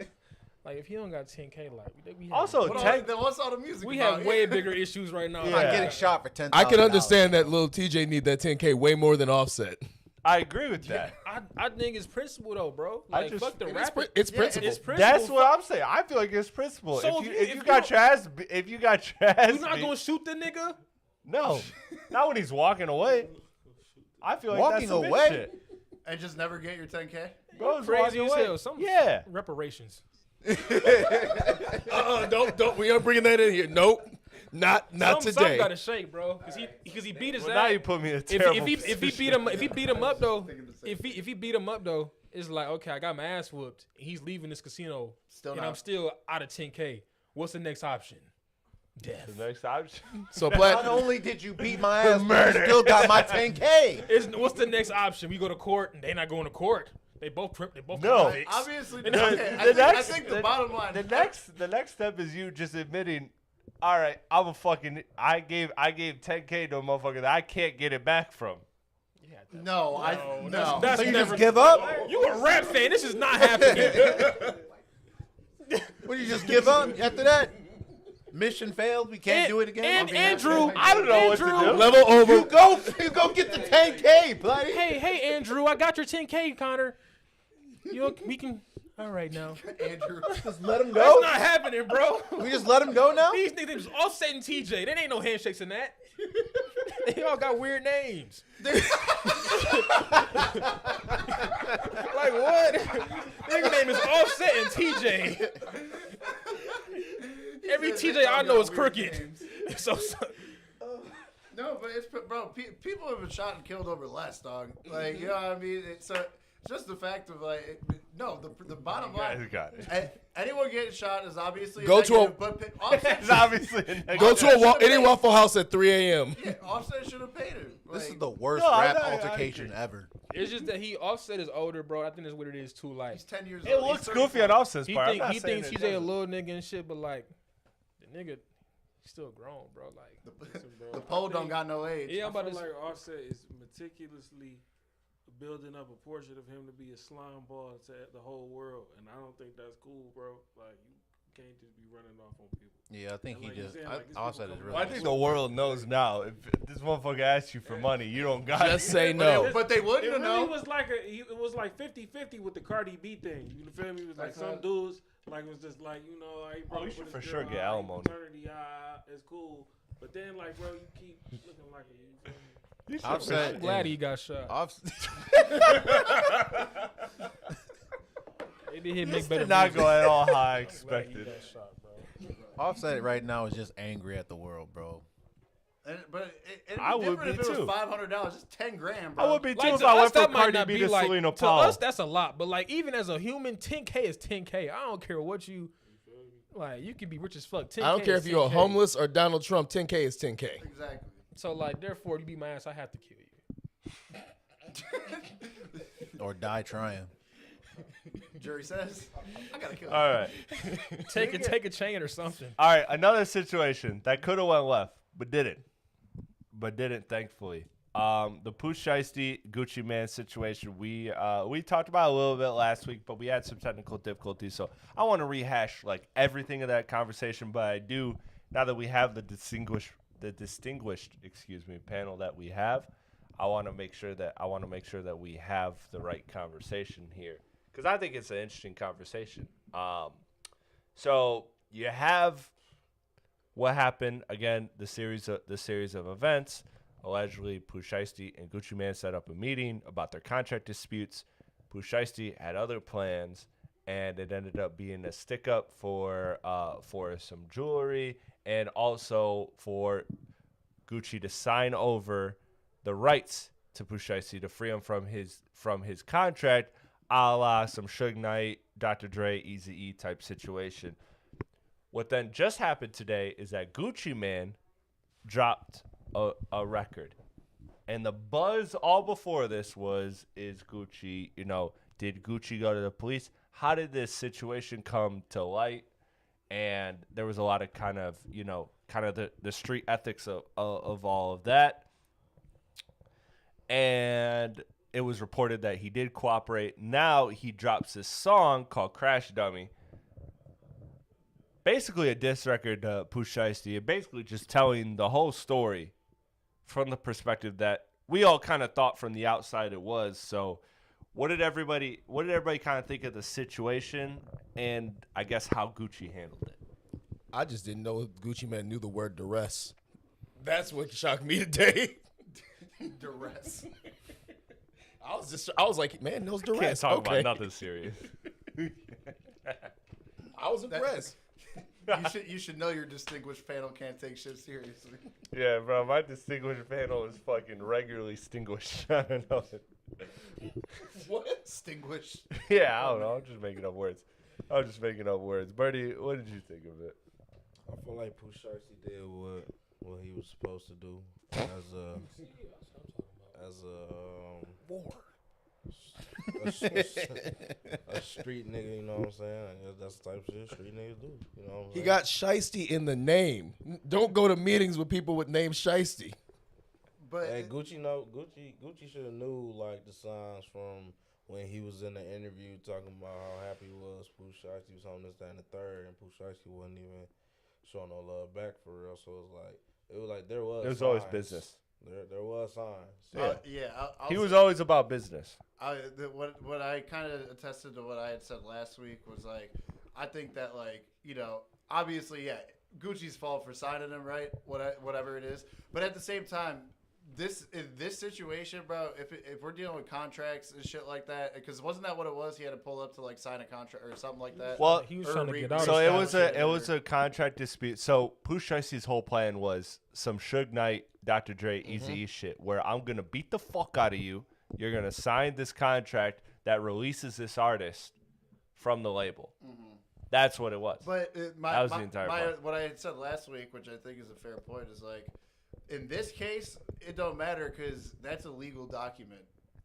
like if he don't got 10K. Like we have, Also, What tech- all- then what's all the music we about? have way bigger issues right now. I'm Yeah. getting shot for 10. I can understand that Lil TJ need that 10K way more than Offset. I agree with that. I think it's principle though, bro. I Like just- fuck the It's, rap. it's Yeah, principle. It's principle. That's what I'm saying. I feel like it's principle. So if you got your ass You not beat- gonna shoot the nigga? no, not when he's walking away. I feel like Walking that's some bitch away? shit. And just never get your 10K? Bro's Crazy walking as away. hell. Some Yeah. reparations. Don't. We aren't bringing that in here. Nope. Not Some today. gotta shake, bro. Cause he beat his Well, now ass. you put me in a terrible If he position. beat him up though, if he beat him up though, it's like okay, I got my ass whooped. And he's leaving this casino, Still and not. I'm still out of 10K. What's the next option? Death. The next option. So Not Platte, only did you beat my ass, but you still got my 10K. What's the next option? We go to court, and they not going to court. They both No. convicts. Obviously, The okay, I think the bottom line. The next step is you just admitting, all right, I gave 10K to a motherfucker that I can't get it back from. No. That's So you never, just give up? You a rap fan? This is not happening. Would you just give up after that? Mission failed. We can't do it again. And Andrew, I don't know what to do. level over. You go get the 10K, buddy. Hey, Andrew, I got your 10K, Connor. We can. All right now. Andrew. Just let him That's go. not happening, bro. We just let him go now. These niggas was Offset and TJ. There ain't no handshakes in that. They all got weird names. Like what? Nigga name is Offset and TJ. Every TJ I know is crooked. So No, but it's bro. People have been shot and killed over less, dog. Like you know what I mean. It's just the fact of like the bottom line. guys got it. Anyone getting shot is obviously Go to a- negative, but Offset, It's obviously a negative. Go to any Waffle House at 3 a.m. yeah, Offset should have paid him. This is Like, the worst No, rap I altercation agree. ever. it's just that Offset is older, bro. I think that's what it is too. Like he's 10 years It old. looks He's goofy 34. on Offset's he part. I'm think not he saying thinks it he's a doesn't. little nigga and shit, but like the nigga, he's still grown, bro. Like The pole don't got no age. yeah, I'm I about feel to. like Offset is meticulously building up a portrait of him to be a slime ball to the whole world, and I don't think that's cool, bro. Like you can't just be running off on people. Yeah, I think And he like you just. saying, like, these Offset people is come really. Well, I think the world knows now. If this motherfucker asks you for money, you don't got Just it. say no. But they It wouldn't really know. was like it was like 50-50 with the Cardi B thing. You feel me? It was like some dudes like was just like he broke you up should with for his sure girl, get alright, alimony. Paternity, it's cool. But then like bro, you keep looking like you feel me? Offset. I'm glad he got shot. They did hit make better. Did not music. go at all how I Glad he expected. got shot, bro. Offset right now is just angry at the world, bro. But it'd be I would different be if it too. was $500. Just 10 grand, bro. I would be too Like if to I us, went that from might Cardi not B be to like Selena to Powell. us. That's a lot, but like even as a human, 10K is 10K. I don't care what you like. You can be rich as fuck. 10K I don't care is if you're 10K. homeless or Donald Trump. 10K is 10K. Exactly. So like, therefore, you beat my ass, I have to kill you. Or die trying. Jury says, I gotta kill him. All right. Take a chain or something. All right, another situation that could have went left, but didn't. Thankfully. The Pooh Shiesty Gucci Man situation. We talked about it a little bit last week, but we had some technical difficulties. So I want to rehash like everything of that conversation, but I do now that we have the distinguished panel that we have. I want to make sure that we have the right conversation here because I think it's an interesting conversation. So you have what happened again? The series of events. Allegedly, Pooh Shiesty and Gucci Man set up a meeting about their contract disputes. Pooh Shiesty had other plans, and it ended up being a stick up for some jewelry and also for Gucci to sign over the rights to Pooh Shiesty to free him from his contract, a la some Suge Knight, Dr. Dre, Eazy-E type situation. What then just happened today is that Gucci Man dropped a record. And the buzz all before this is Gucci, did Gucci go to the police? How did this situation come to light? And there was a lot of kind of the street ethics of all of that. And it was reported that he did cooperate. Now he drops this song called Crash Dummy. Basically a diss record to Pooh Shiesty. And basically just telling the whole story from the perspective that we all kind of thought from the outside it was. So what did everybody kind of think of the situation and I guess how Gucci handled it? I just didn't know Gucci Man knew the word duress. That's what shocked me today. Duress. I was like, man, knows duress. Can't talk okay. about nothing serious. I was impressed. You should know your distinguished panel can't take shit seriously. Yeah, bro, my distinguished panel is fucking regularly extinguished. I don't know. What? I feel like Pooh Shiesty did what he was supposed to do as a street nigga. You know what I'm saying? That's the type of shit street niggas do. You know what I'm saying? He got Shiesty in the name. Don't go to meetings with people with name Shiesty. But Hey, Gucci should have knew like the signs from when he was in the interview talking about how happy he was. Pooh Shiesty was on this, that, and the third, and Pooh Shiesty wasn't even showing no love back for real. So it was like there was. It was signs. always business. There was signs. I'll He say- was always about business. What I kind of attested to what I had said last week was like, I think that like, you know, obviously, yeah, Gucci's fault for signing him, right? Whatever it is, but at the same time, in this situation, bro, if we're dealing with contracts and shit like that, because wasn't that what it was? He had to pull up to like sign a contract or something like that. Well, He was Or trying to get out. So of it was a contract dispute. So Pooh Shiesty's whole plan was some Suge Knight, Dr. Dre, Eazy-E shit, where I'm gonna beat the fuck out of you. You're gonna sign this contract that releases this artist from the label. That's what it was. But That was the entire plan. what I had said last week, which I think is a fair point, is like, in this case, it don't matter because that's a legal document.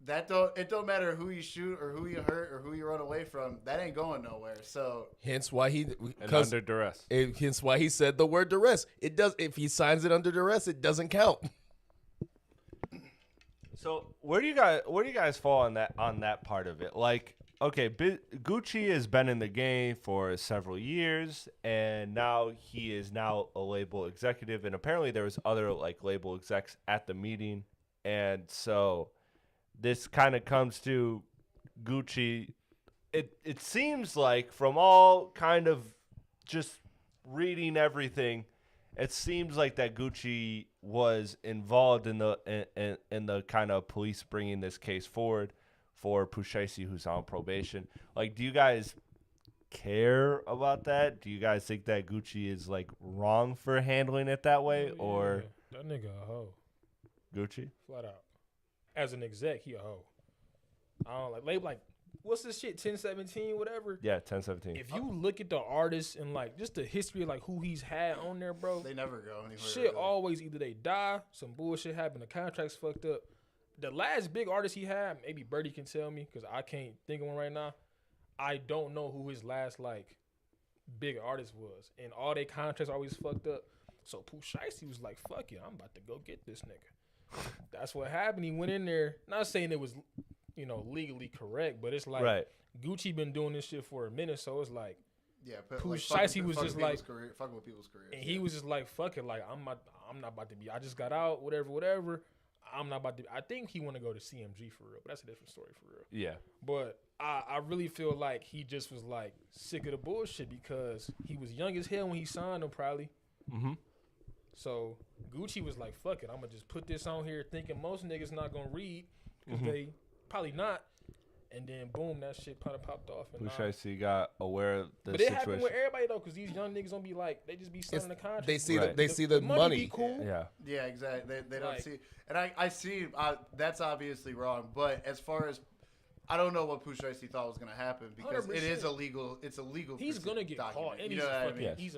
It don't matter who you shoot or who you hurt or who you run away from. That ain't going nowhere. So Hence why And under duress. hence why he said the word duress. It does. If he signs it under duress, it doesn't count. So where do you guys fall on that part of it? Like, okay, Gucci has been in the game for several years, and now he is now a label executive, and apparently there was other like label execs at the meeting, and so this kind of comes to Gucci. It seems like from all kind of just reading everything, it seems like that Gucci was involved in the kind of police bringing this case forward for Pooh Shiesty, who's on probation. Like, do you guys care about that? Do you guys think that Gucci is like wrong for handling it that way, or that nigga a hoe, Gucci? flat out. As an exec, he a hoe. I don't like what's this shit, 1017, whatever. Yeah, 1017. If you look at the artist and like just the history of like who he's had on there, bro, they never go anywhere. shit really. always either they die, some bullshit happen, the contract's fucked up. The last big artist he had, maybe Birdie can tell me because I can't think of one right now. I don't know who his last like big artist was, and all their contracts always fucked up. So Pooh Shiesty was like, "Fuck it, I'm about to go get this nigga." That's what happened. He went in there, not saying it was, legally correct, but it's like Right. Gucci been doing this shit for a minute, so it's like, Yeah, but Pooh like, Shiesty was just like, fucking with people's careers. and he was just like, "Fuck it, like I'm not about to be. I just got out, whatever. I'm not about to. I think he want to go to CMG for real, but that's a different story for real. Yeah. But I really feel like he just was like sick of the bullshit because he was young as hell when he signed him, probably. Mm-hmm. So Gucci was like, "Fuck it, I'm gonna just put this on here, thinking most niggas not gonna read because Mm-hmm. they probably not." And then boom, that shit popped off. And Pooh Shiesty got aware of the but it situation. happened with everybody though, because these young niggas don't be like, they just be signing the contract. They see Right. they see the money. Be cool. Yeah. Yeah, exactly. They don't Like- see, and I see that's obviously wrong. But as far as I don't know what Pooh Shiesty thought was gonna happen because it is 100%. illegal. It's illegal. He's gonna get caught, and You he's know what I fucking, mean? Yes. he's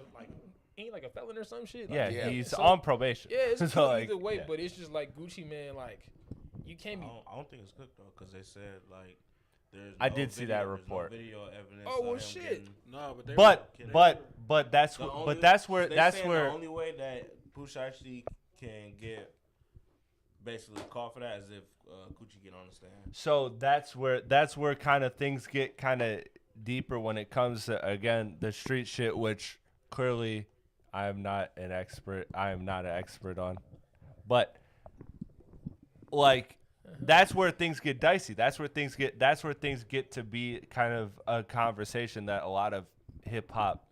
ain't like a felon or some shit. Yeah, Like, Yeah. he's So- on probation. Yeah, it's So, cool like, either way, yeah. but it's just like Gucci, man. Like, you can't be. I don't think it's cooked though, because they said like there's. I no did see video- that there's report. No video evidence. Oh, of well, him shit. getting- No, but they But were- that's The where only- that's where they that's saying where the only way that Pooh Shiesty can get basically caught for that is if Gucci get on the stand. so that's where kind of things get kind of deeper when it comes to, again, the street shit, which clearly I am not an expert on, but like that's where things get dicey. That's where things get to be kind of a conversation that a lot of hip hop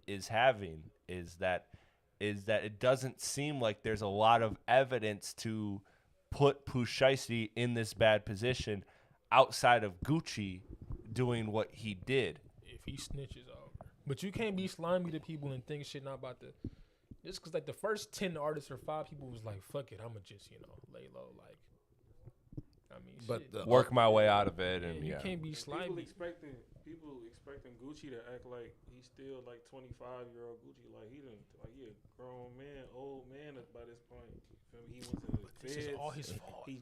is having, is that it doesn't seem like there's a lot of evidence to put Pooh Shiesty in this bad position outside of Gucci doing what he did. If he snitches over, but you can't be slimy to people and think shit not about to. Just because like the first 10 artists or 5 people was like, "Fuck it, I'ma just lay low." Like, I mean, But shit. the Work my way out of it, Yeah, and you yeah. can't be People slimy. expecting people expecting Gucci to act like he's still like 25-year-old Gucci, like he a grown man, old man by this point. You feel me? He went to the This is feds. all his fault. He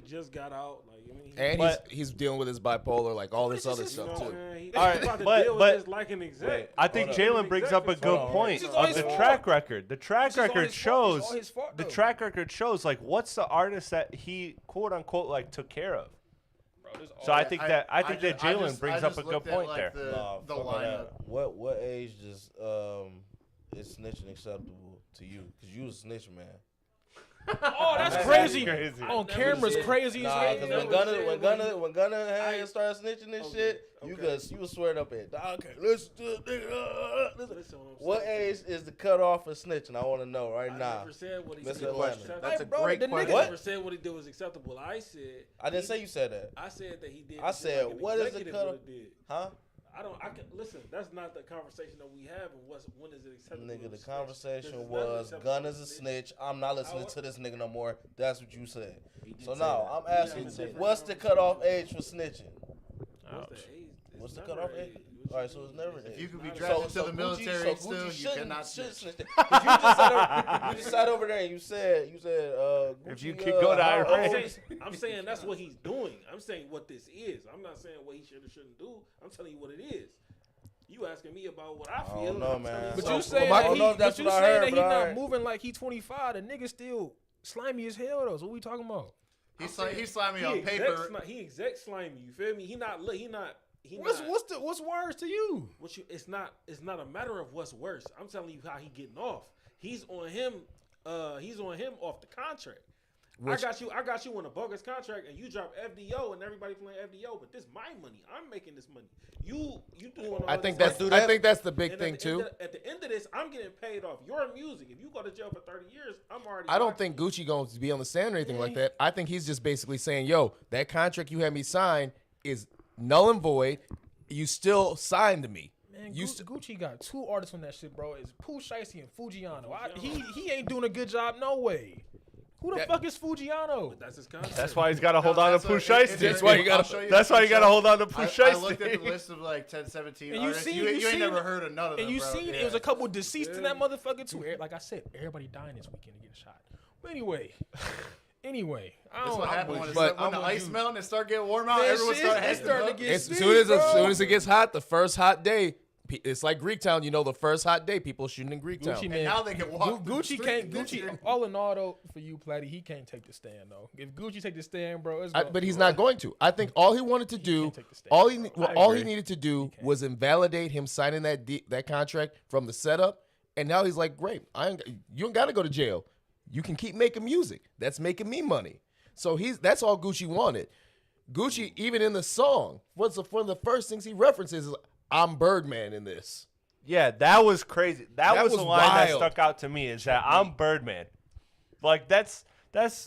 just got out. Like I mean, And he's dealing with his bipolar, like all this other you know stuff what too. I'm saying? All right, He's about to but- deal but- with this like an exec. I think Hold Jalen on. brings up a good Hold on. point This is all of his the fault. track record. The track This is all record his fault. It's shows all his fault, the though. track record shows like what's the artist that he quote unquote like took care of. Bro, this So all- I think that Jalen brings up a looked good at, point like, there. The fuck lineup. that. What age does is snitching acceptable to you? Because you a snitch, man. Oh, that's That's crazy. crazy. On never camera's said- crazy as Nah, hell. because never when said Gunna had and started snitching and Okay, shit, you was swearing up at okay, listen to it, nigga. Listen. Listen what I'm What saying. age is the cutoff for snitching? I want to know right I now. never said what he Mr. did was Atlanta. acceptable. That's a bro, great the question. nigga- I never said what he did was acceptable. I said I didn't say you said that. I said that he did. I just said, like an what is the executive cutoff? would've did. Huh? I can listen. That's not the conversation that we have. And when is it acceptable? Nigga, to the snitch? conversation This is not was acceptable Gunna's to a snitch. I'm not listening to this nigga no more. That's what you said. did So say now that. I'm asking, did say that. what's the cutoff age for snitching? What's the age? It's What's the never cutoff an age? What All right, you so it's mean? never an If age. you could be So- drafted to the Gucci- military so still, Gucci you shouldn't- cannot shouldn't snitch. snitch. 'Cause you just sat over there and you said If you Gucci, could go to how- Iran. I'm saying that's what he's doing. I'm saying what this is. I'm not saying what he should or shouldn't do. I'm telling you what it is. You asking me about what I feel. don't know, I'm telling man. you But So- you saying I that don't know if he, that's but you what I saying heard, that he but not alright. moving like he 25. The nigga still slimy as hell though. So what we talking about? He's slimy on paper. He exec slimy. You feel me? He not. What's worse to you? What you? It's not a matter of what's worse. I'm telling you how he getting off. He's on him. He's on him off the contract. I got you on a bogus contract, and you drop FDO, and everybody playing FDO. But this my money. I'm making this money. You doing all I think this that's other I think that's the big and thing at the too. At the end of this, I'm getting paid off your music. If you go to jail for 30 years, I'm already. I don't locked think in. Gucci going to be on the stand or anything like that. I think he's just basically saying, "Yo, that contract you had me sign is null and void. You still signed to me." Man, You Gucci got two artists on that shit, bro. It's Pooh, Shiesty, and Fujiano. He ain't doing a good job, no way. Who the fuck is Fujiano? That's his contract. That's why he's got to hold on to That's Pooh what- Shiesty. That's why you gotta- I'll show That's why you got to hold on to Pooh I Shiesty. looked at the list of like 10, 17 And you artists. seen- you you ain't seen- never heard of none of them, And you bro. seen it was a couple deceased in that motherfucker too. Like I said, everybody dying this weekend to get a shot. But anyway, I That's don't. what I'm happened with when, you. it's, when the ice melt and it start getting warm out. Man, Everyone shit, start it's hating starting to up. get As steep, soon bro. as it gets hot, the first hot day, it's like Greektown. You know, the first hot day, people shooting in Greektown. Gucci, And man. now they can walk. through the Gucci street. can't. Gucci. All in all, though, for you, Platte, he can't take the stand though. If Gucci take the stand, bro, it's But he's not going to. I think all he wanted to do, can't take the stand, all he bro. I all he agree. needed to do was invalidate him signing that contract from the setup, and now he's like, great, you ain't got to go to jail. You can keep making music. That's making me money. So that's all Gucci wanted. Gucci, even in the song, one of the first things he references is, "I'm Birdman in this." Yeah, that was crazy. That was the was line that wild. stuck out to me is that I'm Birdman. Like that's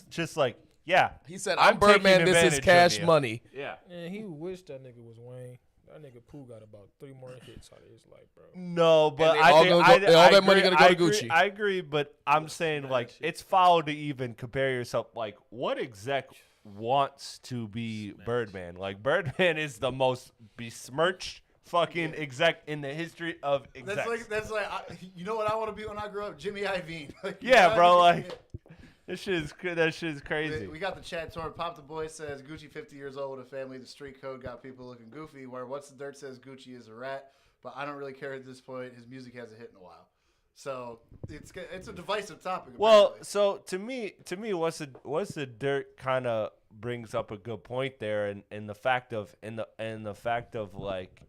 just like yeah. He said, I'm "I'm Birdman. taking This is advantage of cash you." money." Yeah. Man, he wished that nigga was Wayne. That nigga Pooh got about 3 more hits out of his life, bro. No, but they I all think gonna I, go- all I that money agree- gonna go I to agree- Gucci. I agree, but I'm saying like it's foul to even compare yourself. Like what exec wants to be Birdman? Like Birdman is the most besmirched fucking exec in the history of execs. That's like you know what I want to be when I grow up? Jimmy Iovine. Like, you Yeah, know, bro. I mean, Like that shit is crazy. We got the chat torn. Pop the Boy says Gucci 50 years old with a family. The street code got people looking goofy. Where What's the Dirt says Gucci is a rat, but I don't really care at this point. His music hasn't hit in a while, so it's a divisive topic. Well, apparently. so to me, what's the dirt kind of brings up a good point there, and the fact of like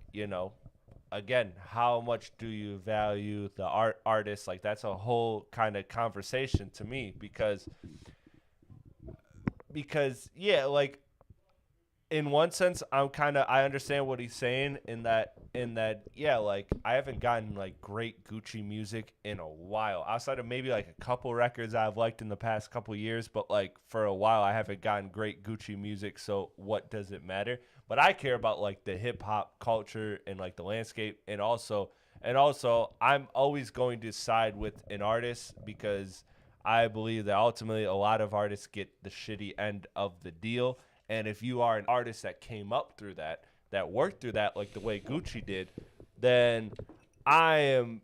again, how much do you value the artist? Like that's a whole kind of conversation to me because yeah, like in one sense, I understand what he's saying in that yeah, like I haven't gotten like great Gucci music in a while outside of maybe like a couple records I've liked in the past couple years, but like for a while I haven't gotten great Gucci music. So what does it matter? But I care about like the hip hop culture and like the landscape, and also I'm always going to side with an artist because I believe that ultimately a lot of artists get the shitty end of the deal. And if you are an artist that came up through that worked through that like the way Gucci did, then I'm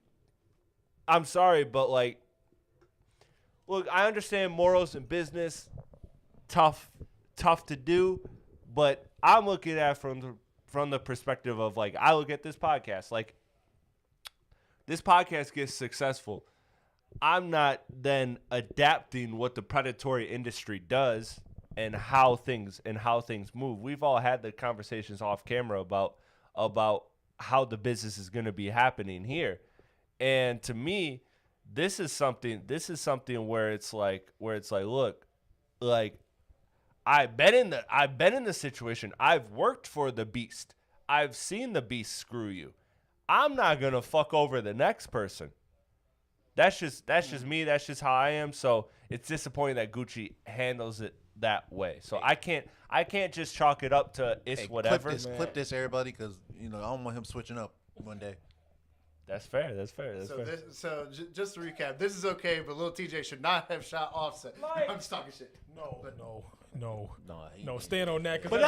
sorry, but like, look, I understand morals in business, tough to do, but I'm looking at it from the perspective of like, I look at this podcast, like this podcast gets successful. I'm not then adapting what the predatory industry does and how things move. We've all had the conversations off camera about how the business is going to be happening here. And to me, this is something where it's like, look, like I've been in the situation. I've worked for the beast. I've seen the beast screw you. I'm not going to fuck over the next person. That's just me. That's just how I am. So it's disappointing that Gucci handles it that way. So I can't just chalk it up to it's whatever. Clip this, everybody, because I don't want him switching up one day. That's fair. So just to recap, this is okay, but Lil TJ should not have shot Offset. I'm just talking shit. No, stand on that. But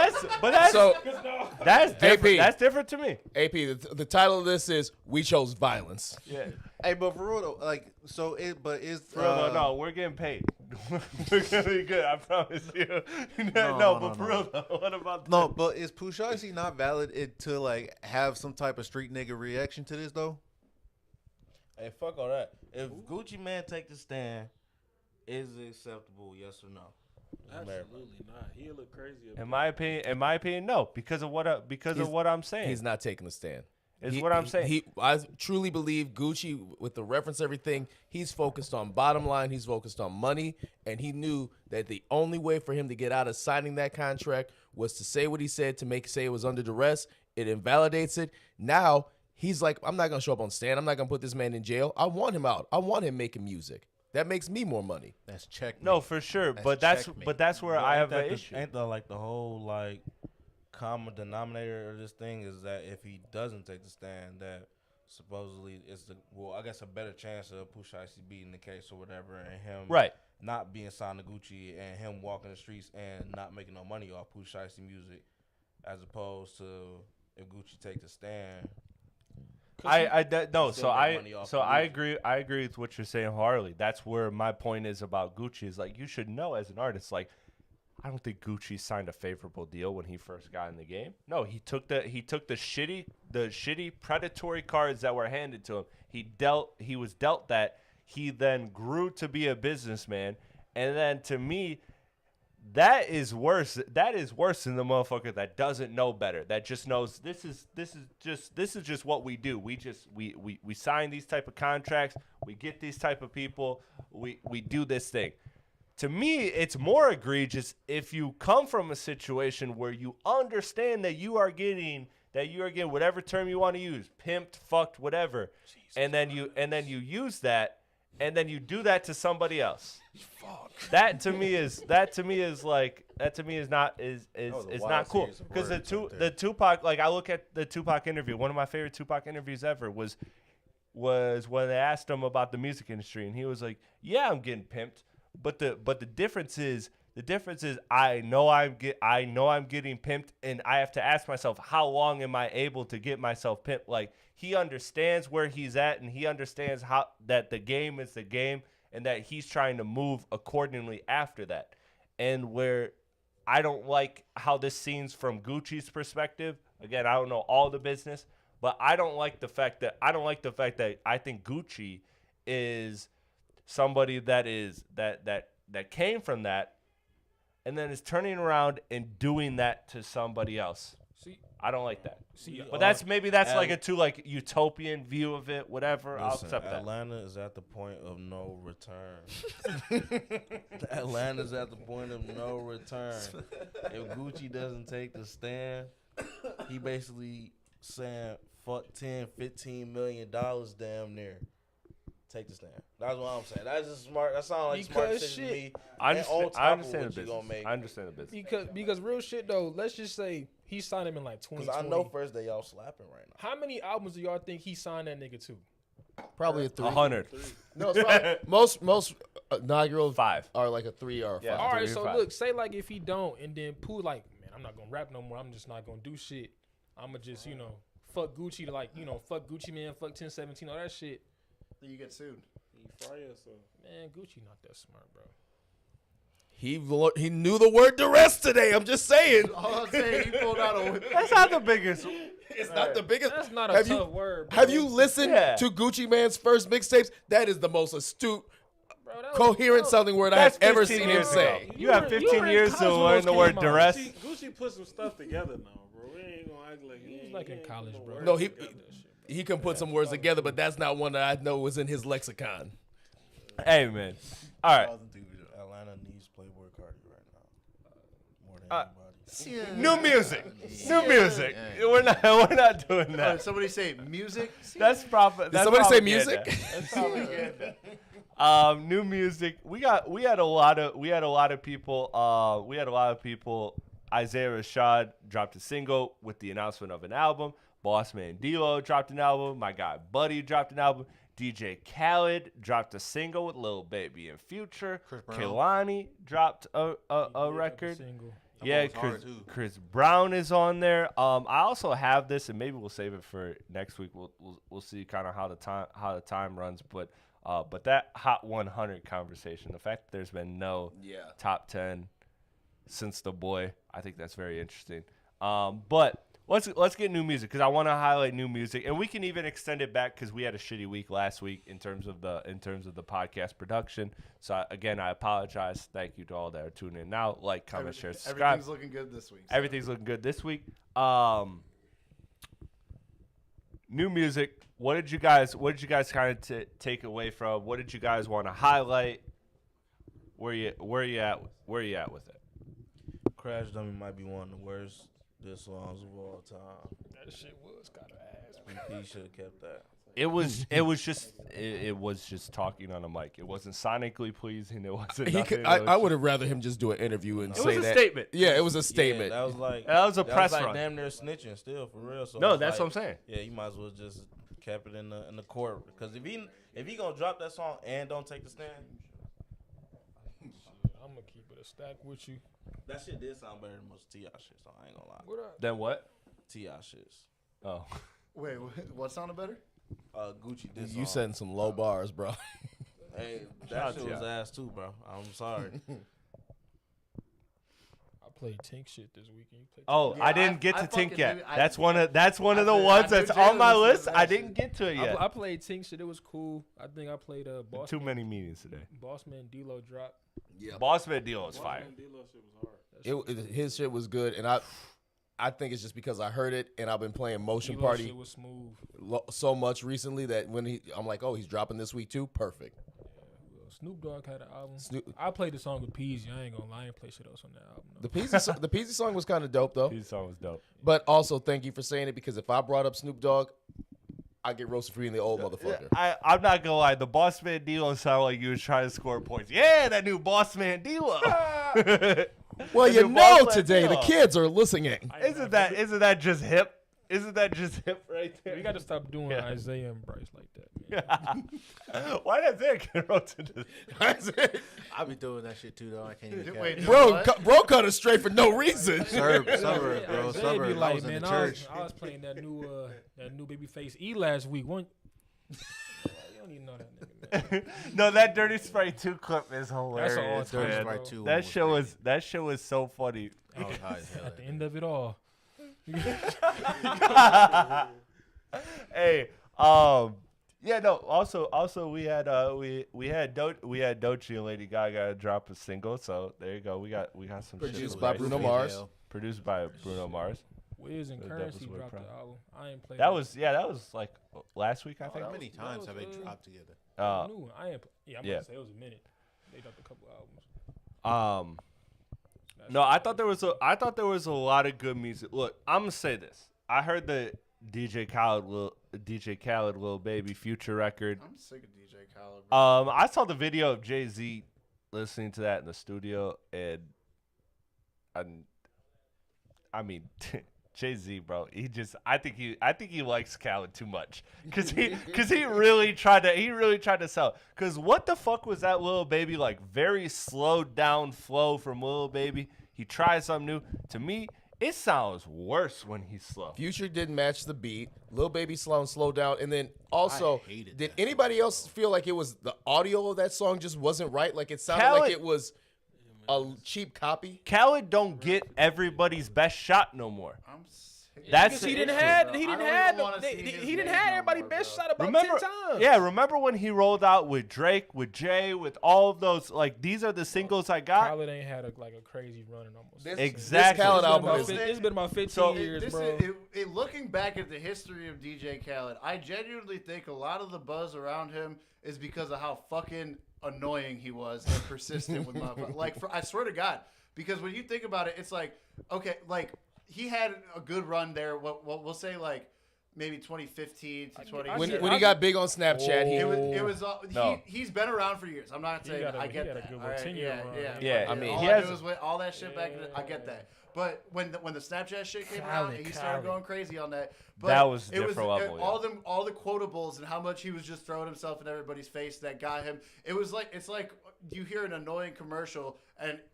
that's different. AP. That's different to me. AP, the title of this is "We Chose Violence." Yeah. Hey, but for real though, like, so it, but is No, we're getting paid. We're gonna be good. I promise you. But for real though, what about no? But is Pooh Shiesty not valid to like have some type of street nigga reaction to this though? Hey, fuck all that. If Gucci Man take the stand, is it acceptable? Yes or no? Absolutely not. He'll look crazy. In my opinion, no, because of what I'm saying. He's not taking a stand. Is what I'm saying. I truly believe Gucci, with the reference everything, he's focused on bottom line. He's focused on money, and he knew that the only way for him to get out of signing that contract was to say what he said, to say it was under duress. It invalidates it. Now he's like, I'm not gonna show up on stand. I'm not gonna put this man in jail. I want him out. I want him making music. That makes me more money. That's checkmate. No, for sure. But that's where I have an issue. Ain't the like the whole like common denominator of this thing is that if he doesn't take the stand, that supposedly it's I guess a better chance of Pooh Shiesty beating the case or whatever, and him not being signed to Gucci and him walking the streets and not making no money off Pooh Shiesty music, as opposed to if Gucci takes the stand. I agree with what you're saying, Harley. That's where my point is about Gucci is like, you should know as an artist, like, I don't think Gucci signed a favorable deal when he first got in the game. No, he took the shitty predatory cards that were handed to him. He was dealt that. He then grew to be a businessman, and then to me, that is worse. That is worse than the motherfucker that doesn't know better. That just knows this is just what we do. We sign these type of contracts. We get these type of people. We do this thing. To me, it's more egregious if you come from a situation where you understand that you are getting whatever term you want to use, pimped, fucked, whatever, and then you use that, and then you do that to somebody else. That to me is not cool, because the Tupac, like, I look at the Tupac interview. One of my favorite Tupac interviews ever was when they asked him about the music industry, and he was like, "Yeah, I'm getting pimped, but the difference is I know I'm getting pimped, and I have to ask myself, how long am I able to get myself pimped?" Like, he understands where he's at, and he understands how that the game is the game, and that he's trying to move accordingly after that. And where I don't like how this scene's from Gucci's perspective. Again, I don't know all the business, but I don't like the fact that I think Gucci is somebody that came from that, and then is turning around and doing that to somebody else. See, I don't like that. See, but that's like a too like utopian view of it. Whatever, I'll accept that. Atlanta is at the point of no return. Atlanta's at the point of no return. If Gucci doesn't take the stand, he basically saying fuck $10-15 million damn near. Take the stand. That's what I'm saying. That's just smart. That sounds like smart decision to me. I understand the business. I understand the business. Because real shit though, let's just say he signed him in like 2020. Because I know first day y'all slapping right now. How many albums do y'all think he signed that nigga to? Probably a 3. 100. No, it's probably, most inaugural 5 are like a 3 or a 5. Yeah. All right, 3 or so 5. look, say like if he don't, and then Pooh like, man, I'm not gonna rap no more. I'm just not gonna do shit. I'ma just fuck Gucci to fuck Gucci Man, fuck 1017, all that shit. Then you get sued. You fry yourself. Man, Gucci not that smart, bro. He knew the word duress today. I'm just saying. All I'm saying, he pulled out a. That's not the biggest. It's not the biggest. That's not a tough word, bro. Have you listened to Gucci Mane's first mixtapes? That is the most astute, coherent sounding word I have ever seen him say. You have 15 years to learn the word duress. Gucci put some stuff together now, bro. We ain't gonna act like He was like in college, bro. No, he can put some words together, but that's not one that I know was in his lexicon. Hey, man. All right. Atlanta needs Playboy Cardi right now. More than anybody. New music. New music. We're not doing that. Somebody say music. That's proper. Did somebody say music? That's propaganda. New music. We had a lot of people. Isaiah Rashad dropped a single with the announcement of an album. Bossman D-Low dropped an album. My guy Buddy dropped an album. DJ Khaled dropped a single with Lil Baby and Future. Kehlani dropped a record. Yeah, Chris Brown is on there. I also have this, and maybe we'll save it for next week. We'll see kind of how the time runs, but that Hot 100 conversation, the fact that there's been no top 10 since The Boy, I think that's very interesting. But let's get new music because I want to highlight new music, and we can even extend it back because we had a shitty week last week in terms of the podcast production. So again, I apologize. Thank you to all that are tuning in now. Like, comment, share, subscribe. Everything's looking good this week. So. Everything's looking good this week. New music. What did you guys kind of take away from? What did you guys want to highlight? Where you at with it? Crash Dummy might be one of the worst diss songs of all time. That shit was kind of ass. He should have kept that. It was just talking on a mic. It wasn't sonically pleasing. It wasn't. I would have rather him just do an interview and say that. It was a statement. Yeah, it was a statement. Yeah, that was a press run. Damn near snitching still for real. So no, that's what I'm saying. Yeah, you might as well just kept it in the court because if he gonna drop that song and don't take the stand, I'm gonna keep it a stack with you. That shit did sound better than most T.I. shit, so I ain't gonna lie. What up? Then what? T.I. shits. Oh. Wait, what sounded better? Gucci did. You setting some low bars, bro. Hey, that shit was ass too, bro. I'm sorry. I played Tink shit this weekend. You played Oh, Yeah, I didn't get to fucking Tink yet. knew- That's one of the ones that's on my list. I didn't get to it yet. I played Tink shit. It was cool. I think I played Bossman. Too many meetings today. Bossman D-Low drop. Yeah, Bossman D-Low is fire. D-Lo shit was hard. his shit was good, and I think it's just because I heard it and I've been playing Motion D-Lo Party shit was smooth. so much recently that when I'm like, oh, he's dropping this week too. Perfect. Snoop Dogg had an album. Snoop- I played the song with Peasy. I ain't gonna lie, I ain't play shit else on that album. No. The Peasy song was kind of dope though. His song was dope. But also, thank you for saying it because if I brought up Snoop Dogg, I get roasted for being the old motherfucker. I'm not gonna lie. The Bossman D-Lo sounded like you was trying to score points. Yeah, that new Bossman D-Lo. Well, The you new know, Bossman today the D-Lo. kids are listening. Isn't that just hip? Isn't that just hip right there? We got to stop doing Isaiah and Bryce like that, man. Why does that get roasted? I be doing that shit too, though. I can't even. Wait, Bro cut us straight for no reason. Suburb, bro. Isaiah be Suburb. I like, was in man, the I church. was playing that new Babyface E last week. You don't even know that nigga, man. No, that Dirty Sprite 2 clip is hilarious. That's all Dirty time, Sprite bro. 2 That shit was so funny. I was high as hell. At the end of it all. Hey, yeah, no. Also, we had Doechii and Lady Gaga drop a single. So there you go. We got some shit. Produced with by Bryce. Bruno Mars. Produced by Bruno Mars. Wiz and The Currency Devil's dropped the World album. I ain't played That was like last week, I think. How many times have they dropped together? new. I'm gonna say it was a minute. They dropped a couple albums. No, I thought there was a lot of good music. Look, I'm gonna say this. I heard the DJ Khaled, Lil Baby Future record. I'm sick of DJ Khaled. Bro. I saw the video of Jay-Z listening to that in the studio, and I mean, Jay-Z, bro, I think he likes Khaled too much, cause he really tried to sell. Cause what the fuck was that Lil Baby, like, very slowed down flow from Lil Baby? He tried something new. To me, It sounds worse when he's slow. Future didn't match the beat. Lil Baby slowed down, and then also, I hated did that anybody else feel like it was the audio of that song just wasn't right? Like it sounded Khaled- like it was a cheap copy. Khaled don't get everybody's best shot no more. I'm sick. That's Because he the didn't issue. have bro. he I didn't don't have even wanna see his he didn't name have no everybody more, best bro. shot about Remember, 10 times. yeah, remember when he rolled out with Drake, with Jay, with all of those? Like, these are the singles I got. Khaled ain't had a crazy run in almost. Exactly. This Khaled It's been album about is it's been about 15 So- years, This bro. is, looking back at the history of DJ Khaled, I genuinely think a lot of the buzz around him is because of how fucking annoying he was and persistent with motherfuckers. Like, I swear to God, because when you think about it, it's like, okay, like he had a good run there. What we'll say like maybe 2015 to 20. When he got big on Snapchat, he It was No. he's been around for years. I'm not saying got a- I he get had a that. good All right, 10-year yeah, run. yeah, Yeah, But I mean, all he I has- do is with all that shit back. I get that. But when the Snapchat shit came around, and he started Khaled. going crazy on that. But That was it different level, all the quotables and how much he was just throwing himself in everybody's face that got him. It was like it's like you hear an annoying commercial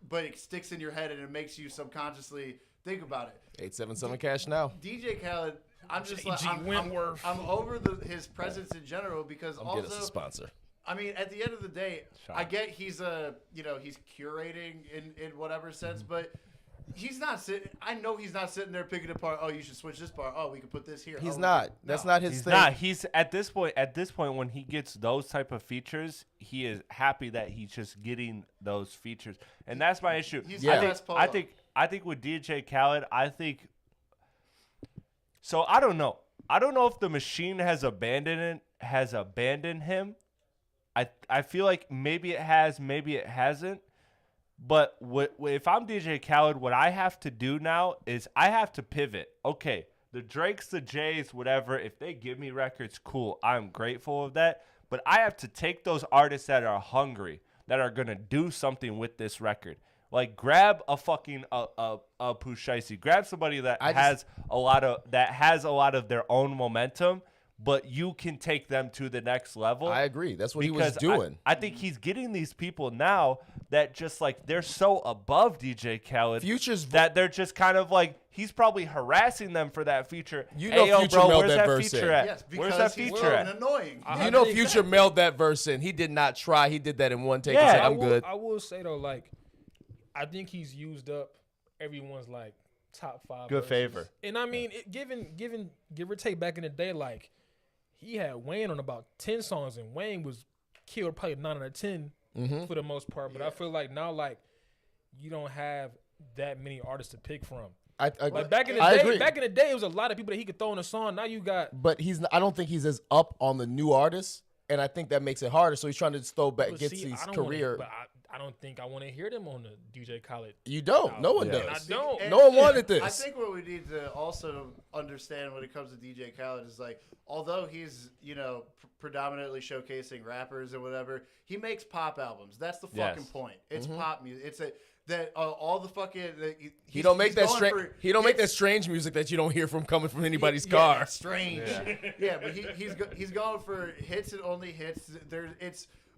but it sticks in your head and it makes you subconsciously think about it. 877 cash now. DJ Khaled, I'm just like J.G. Wentworth. I'm over his presence in general because Get us a also sponsor. I mean, at the end of the day, I get he's he's curating in whatever sense, but he's not sitting. I know he's not sitting there picking apart. Oh, you should switch this part. Oh, we can put this here. He's Oh, we not. can-" That's No. not his He's thing. not. He's at this point. At this point, when he gets those type of features, he is happy that he's just getting those features, and that's my issue. He's Yeah. the best polo. I think with DJ Khaled, so I don't know. I don't know if the machine has abandoned him. I feel like maybe it has, maybe it hasn't. But if I'm DJ Khaled, what I have to do now is I have to pivot. Okay, the Drakes, the Jays, whatever, if they give me records, cool. I'm grateful of that. But I have to take those artists that are hungry, that are going to do something with this record. Like, grab a fucking Pooh Shiesty. Grab somebody that has a lot of their own momentum, but you can take them to the next level. I agree. That's what he was Because doing. I think he's getting these people now that just like they're so above DJ Khaled Future's that they're just kind of like he's probably harassing them for that feature. You know hey, yo, Future bro, mailed where's that that verse feature in. at? Yes, because Where's that he's feature at? annoying. You know, Future mailed that verse in. He did not try. He did that in one take. Yeah. He said, I I'm good. I will say though, like, I think he's used up everyone's like top 5. Good verses. favor. And I mean, given give or take back in the day, like he had Wayne on about 10 songs, and Wayne was killed probably 9 out of 10 for the most part. But I feel like now, like, you don't have that many artists to pick from. Like back in the I day, agree. back in the day, it was a lot of people that he could throw in a song. Now you got. But I don't think he's as up on the new artists, and I think that makes it harder. So he's trying to just throw back, But gets see, his I don't career. Wanna, but I don't think I want to hear them on the DJ Khaled. You don't. No one Yeah. does. I don't. And- No one wanted this. I think what we need to also understand when it comes to DJ Khaled is like, although he's predominantly showcasing rappers or whatever, he makes pop albums. That's the fucking Yes. point. It's pop music. It's that all the fucking. He don't make that going strange. for He don't make that hits. strange music that you don't hear from coming from anybody's Yeah, car. that's strange. Yeah, but he's going for hits and only hits.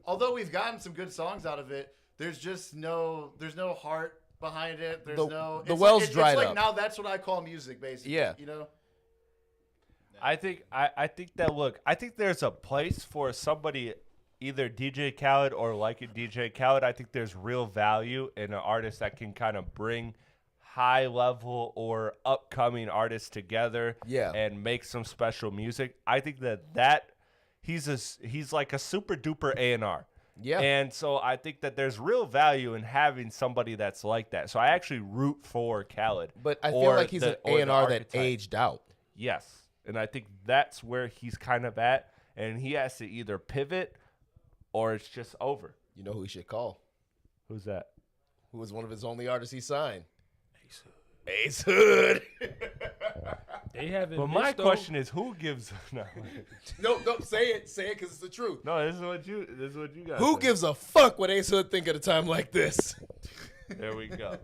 Although we've gotten some good songs out of it, there's no heart behind it. There's The it's well's it's dried like up. Now that's what I call music, basically. Yeah. I think I think there's a place for somebody, either DJ Khaled or like a DJ Khaled. I think there's real value in an artist that can kind of bring high level or upcoming artists together and make some special music. I think that he's like a super duper A&R. Yeah. And so I think that there's real value in having somebody that's like that. So I actually root for Khaled. But I feel or like he's the- an or the A&R that archetype. aged out. Yes. And I think that's where he's kind of at. And he has to either pivot or it's just over. You know who he should call? Who's that? Who was one of his only artists he signed? Ace Hood. They haven't. But my missed, though. question is, who gives? No, No, say it because it's the truth. no, this is what you got. Who gives a fuck what Ace Hood think at a time like this? There we go.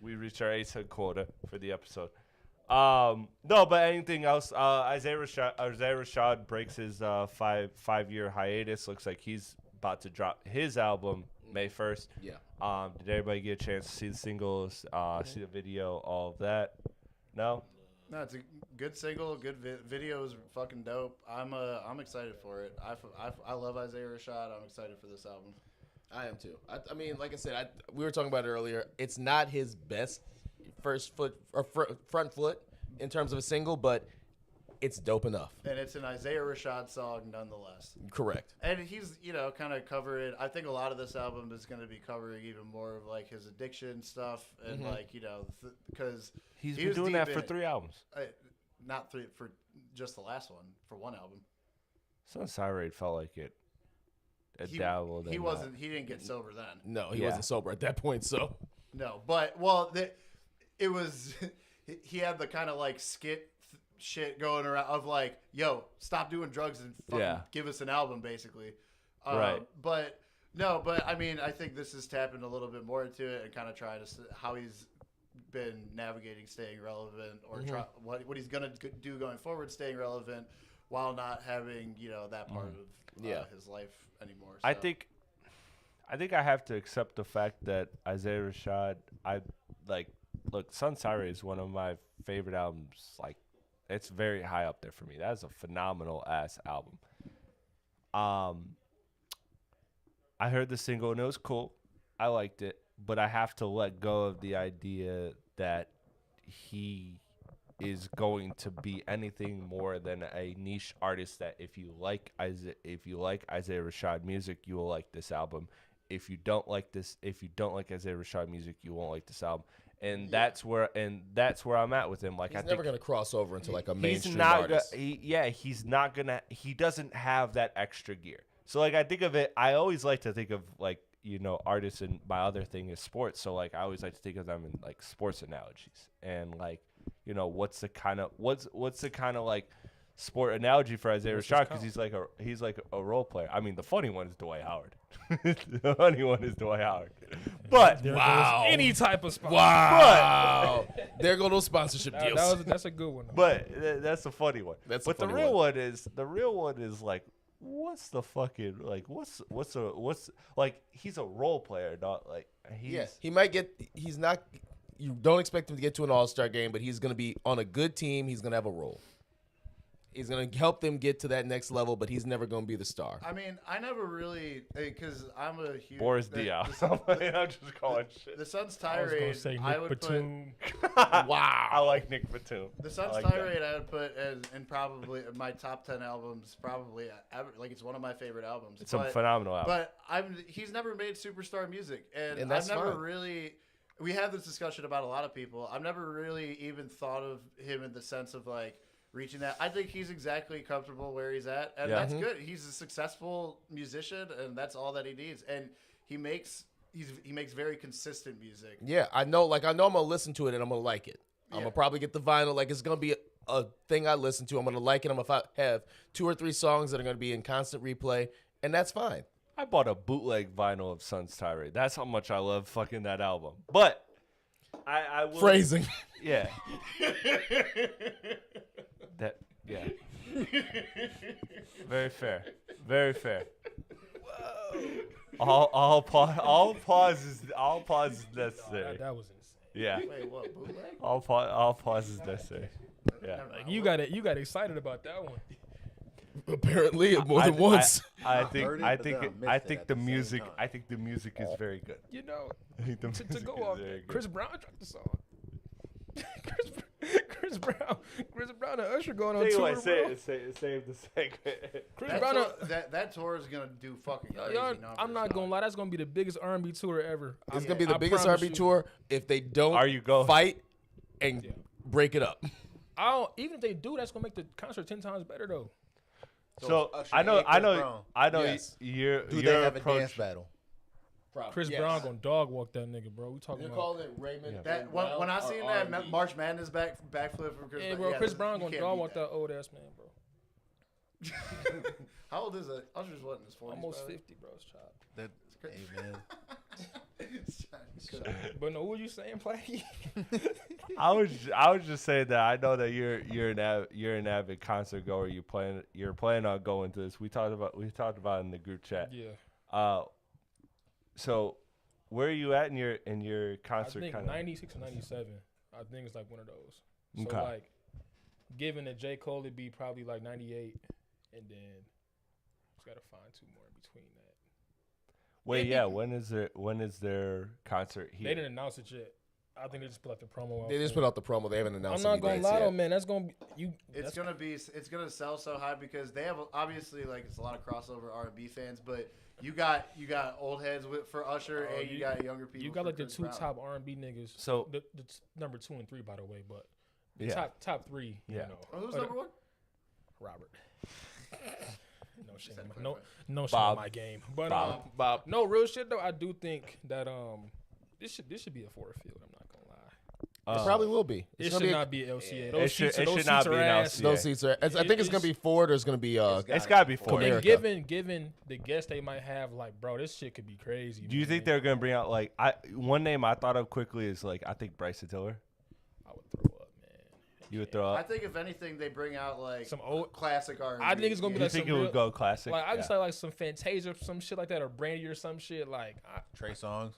We reached our Ace Hood quota for the episode. No, but anything else? Isaiah Rashad breaks his 5-year hiatus. Looks like he's about to drop his album May 1st. Yeah. Did everybody get a chance to see the singles, see the video, all of that? No? No, it's a good single, good video is fucking dope. I'm excited for it. I love Isaiah Rashad. I'm excited for this album. I am too. I mean, like I said, we were talking about it earlier. It's not his best front foot in terms of a single, but it's dope enough. And it's an Isaiah Rashad song nonetheless. Correct. And he's, kind of covering, I think a lot of this album is going to be covering even more of like his addiction stuff and because He's been doing that for 3 albums. Not 3, for just the last one, for one album. Sunshine felt like it. He didn't get sober then. No, he wasn't sober at that point, so. No, but, it was, he had the kind of like skit shit going around of like, yo, stop doing drugs and fucking give us an album, basically. Right. But I mean, I think this is tapping a little bit more into it and kind of trying to how he's been navigating staying relevant or what he's gonna do going forward, staying relevant while not having that part of his life anymore. So. I think I have to accept the fact that Isaiah Rashad, look, Sun Siren is one of my favorite albums. Like, it's very high up there for me. That is a phenomenal ass album. I heard the single and it was cool. I liked it, but I have to let go of the idea that he is going to be anything more than a niche artist. That if you like Isaiah Rashad music, you will like this album. If you don't like Isaiah Rashad music, you won't like this album. And that's where I'm at with him. Like, he's I think never gonna cross over into like a mainstream artist. artist. He doesn't have that extra gear. So like, I think of it. I always like to think of like artists, and my other thing is sports. So like, I always like to think of them in like sports analogies, and like, what's the kind of like sport analogy for Isaiah Rashad, because he's like a role player. I mean, the funny one is Dwight Howard. The funny one is Dwight Howard. But there goes any type of sponsor. Wow. There go those sponsorship deals. That's a good one. Though. But that's a funny one. The real one is like, what's the fucking like what's like, he's a role player, not like he might get. He's not. You don't expect him to get to an all-star game, but he's going to be on a good team. He's going to have a role. He's going to help them get to that next level, but he's never going to be the star. I mean, I never really, because I'm a huge... Boris Diaw. I'm just calling shit. The Sun's tirade, I would put... Wow. I like Nick Batum. The Sun's tirade I would put in probably my top 10 albums, probably ever. Like, it's one of my favorite albums. It's a phenomenal album. But he's never made superstar music. And that's I've never fine. really... We have this discussion about a lot of people. I've never really even thought of him in the sense of, like, reaching that. I think he's exactly comfortable where he's at, and that's good. He's a successful musician, and that's all that he needs. And he makes very consistent music. Yeah, I know I'm gonna listen to it and I'm gonna like it. I'm gonna probably get the vinyl. Like, it's gonna be a thing I listen to. I'm gonna like it. I'm gonna have 2 or 3 songs that are gonna be in constant replay, and that's fine. I bought a bootleg vinyl of Sun's Tirade. That's how much I love fucking that album. But I will, phrasing. Yeah. Very fair. Very fair. Whoa. All pause is necessary. That was insane. Yeah. Wait, what? Bootleg? All pause is necessary. Yeah. Like, you got excited about that one. Apparently, more than once. I think the music is very good. To go off there, Chris Brown dropped the song. Chris Brown and Usher going on tour, bro. Save the segment. Chris Brown. That tour is gonna do fucking crazy. I'm not gonna lie. That's gonna be the biggest R&B tour ever. It's gonna be the biggest R&B tour if they don't fight and break it up. Even if they do, that's gonna make the concert 10 times better though. So I know. Yes. You're have a dance battle? Chris Brown gonna dog walk that nigga, bro. We talking They're about calling it Raymond. That when I seen that March Madness backflip from Chris. yeah, bro. Chris Brown gonna dog walk that old ass man, bro. How old is it? Usher's what, in his 40s? Almost probably? 50, bro. It's child. Hey, man. But no, what were you saying, Platte? I was just saying that I know that you're an avid concert goer. You're planning on going to this. We talked about it in the group chat. Yeah. So where are you at in your I concert? think Kind of 96 or 97. I think it's like one of those. So Okay. like, given that J. Cole, it'd be probably like 98, and then just gotta find 2 more in between that. Wait, yeah. When is their concert here? They didn't announce it yet. I think they just put like the promo out. They just put out the promo. They haven't announced. I'm not any gonna dates lie yet. though, man. That's gonna be you. It's gonna sell so high because they have obviously like it's a lot of crossover R&B fans, but you got old heads for Usher and you got younger people. You got for like the Chris 2 Brown. top R&B niggas. So- the number 2 and 3, by the way, but the Yeah. top 3. Yeah. You know, Oh, who's number 1? Robert. No shame, Said no, quick. no shame Bob. in my game. But Bob. no real shit though. I do think that this should be a Ford Field. I'm not gonna lie. It probably will be. It It's should gonna be. not be LCA. It Those should- seats, it those should seats not be are an ass. LCA. Those seats are. I think it's gonna be Ford or it's gonna be. It's got to be Ford. America. And given the guests they might have, like, bro, this shit could be crazy. Do you think they're gonna bring out like one name I thought of quickly is like I think Bryson Tiller. I would throw up, man. You would throw I up. think if anything, they bring out like Some old- classic R&B. I think it's gonna be You like think it some would real- go classic? Like I just Yeah. like some Fantasia, some shit like that, or Brandy or some shit. Like Trey Songz.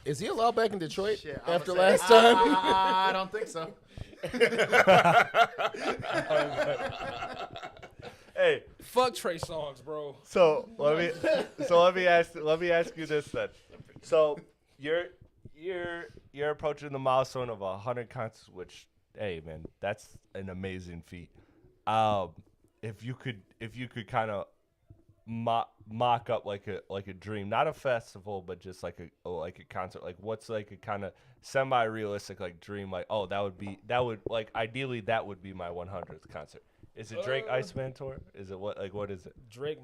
Is he allowed back in Detroit Shit, I'ma after say- last time? I don't think so. Hey, fuck Trey Songz, bro. so let me ask you this then. So you're approaching the milestone of 100 concerts, which hey man, that's an amazing feat. If you could kind of mock up like a dream, not a festival, but just like a concert. Like what's like a kind of semi-realistic like dream? Like that would like ideally that would be my 100th concert. Is it Drake Iceman tour? Is it what is it? Drake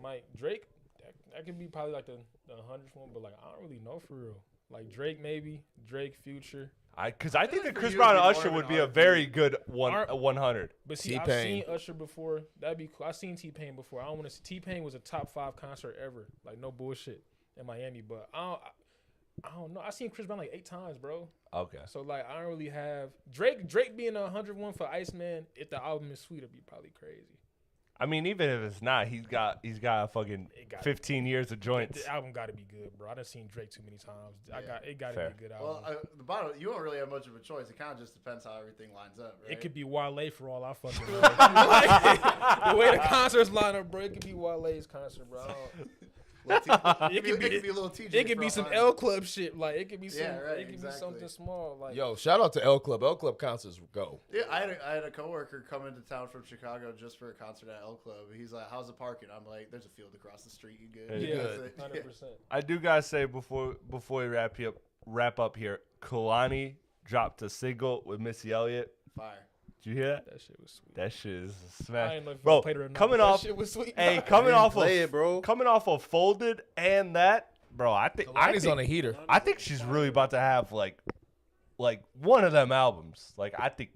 that could be probably like the 100th one, but like I don't really know for real. Like Drake maybe, Drake Future. Because I think like that for Chris you, Brown and it'd be Usher more would of be an a very good 100. But see, I've T-Pain. seen Usher before. That'd be cool. I've seen T-Pain before. I don't want to. T-Pain was a top 5 concert ever. Like no bullshit in Miami. But I don't know. I seen Chris Brown like 8 times, bro. Okay. So like I don't really have Drake being a 101 for Iceman. If the album is sweet, it'd be probably crazy. I mean, even if it's not, he's got a fucking It got- 15 years of joints. The album got to be good, bro. I done seen Drake too many times. It got to Fair. be a good album. Well, the bottom, you don't really have much of a choice. It kind of just depends how everything lines up, right? It could be Wale for all I fucking know. Like, the way the concerts line up, bro, it could be Wale's concert, bro. It It could could be be a little TJ. It could for be all some I know. L Club shit. Like it could be some. Yeah, right, It could exactly. be something small. Like Yo, shout out to L Club. L Club concerts go. Yeah, I had a coworker come into town from Chicago just for a concert at L Club. He's like, "How's the parking?" I'm like, "There's a field across the street. You good?" Yeah, That's it. 100%. I do gotta say before we wrap up here, Kehlani dropped a single with Missy Elliott. Fire. Did you hear that? That shit was sweet. That shit is a I smash, ain't know if I bro. played it or not, Coming but off, that shit was sweet. hey, coming off play of it, bro. coming off of Folded and that, bro. I think Kehlani's on a heater. I think she's really about to have like one of them albums. Like I think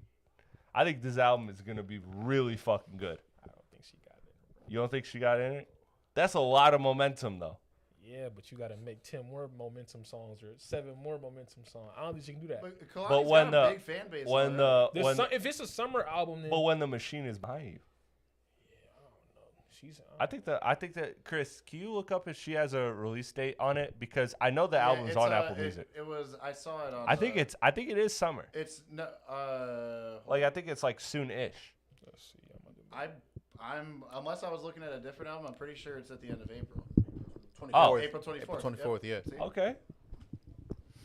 this album is gonna be really fucking good. I don't think she got it. You don't think she got in it? That's a lot of momentum though. Yeah, but you got to make 10 more momentum songs or 7 more momentum songs. I don't think she can do that. But Kehlani's But when got a the big fan base when already. the If it's a summer album, then but when the machine is behind you, she's. I think that Chris, can you look up if she has a release date on it? Because I know the Yeah, album's it's, on Apple Music. It was. I saw it on. I think it is summer. It's no. Like I think it's like soon-ish. Let's see. I'm gonna do I'm unless I was looking at a different album. I'm pretty sure it's at the end of April. 24th. Oh. April 24th. April 24th, yeah. See? Okay.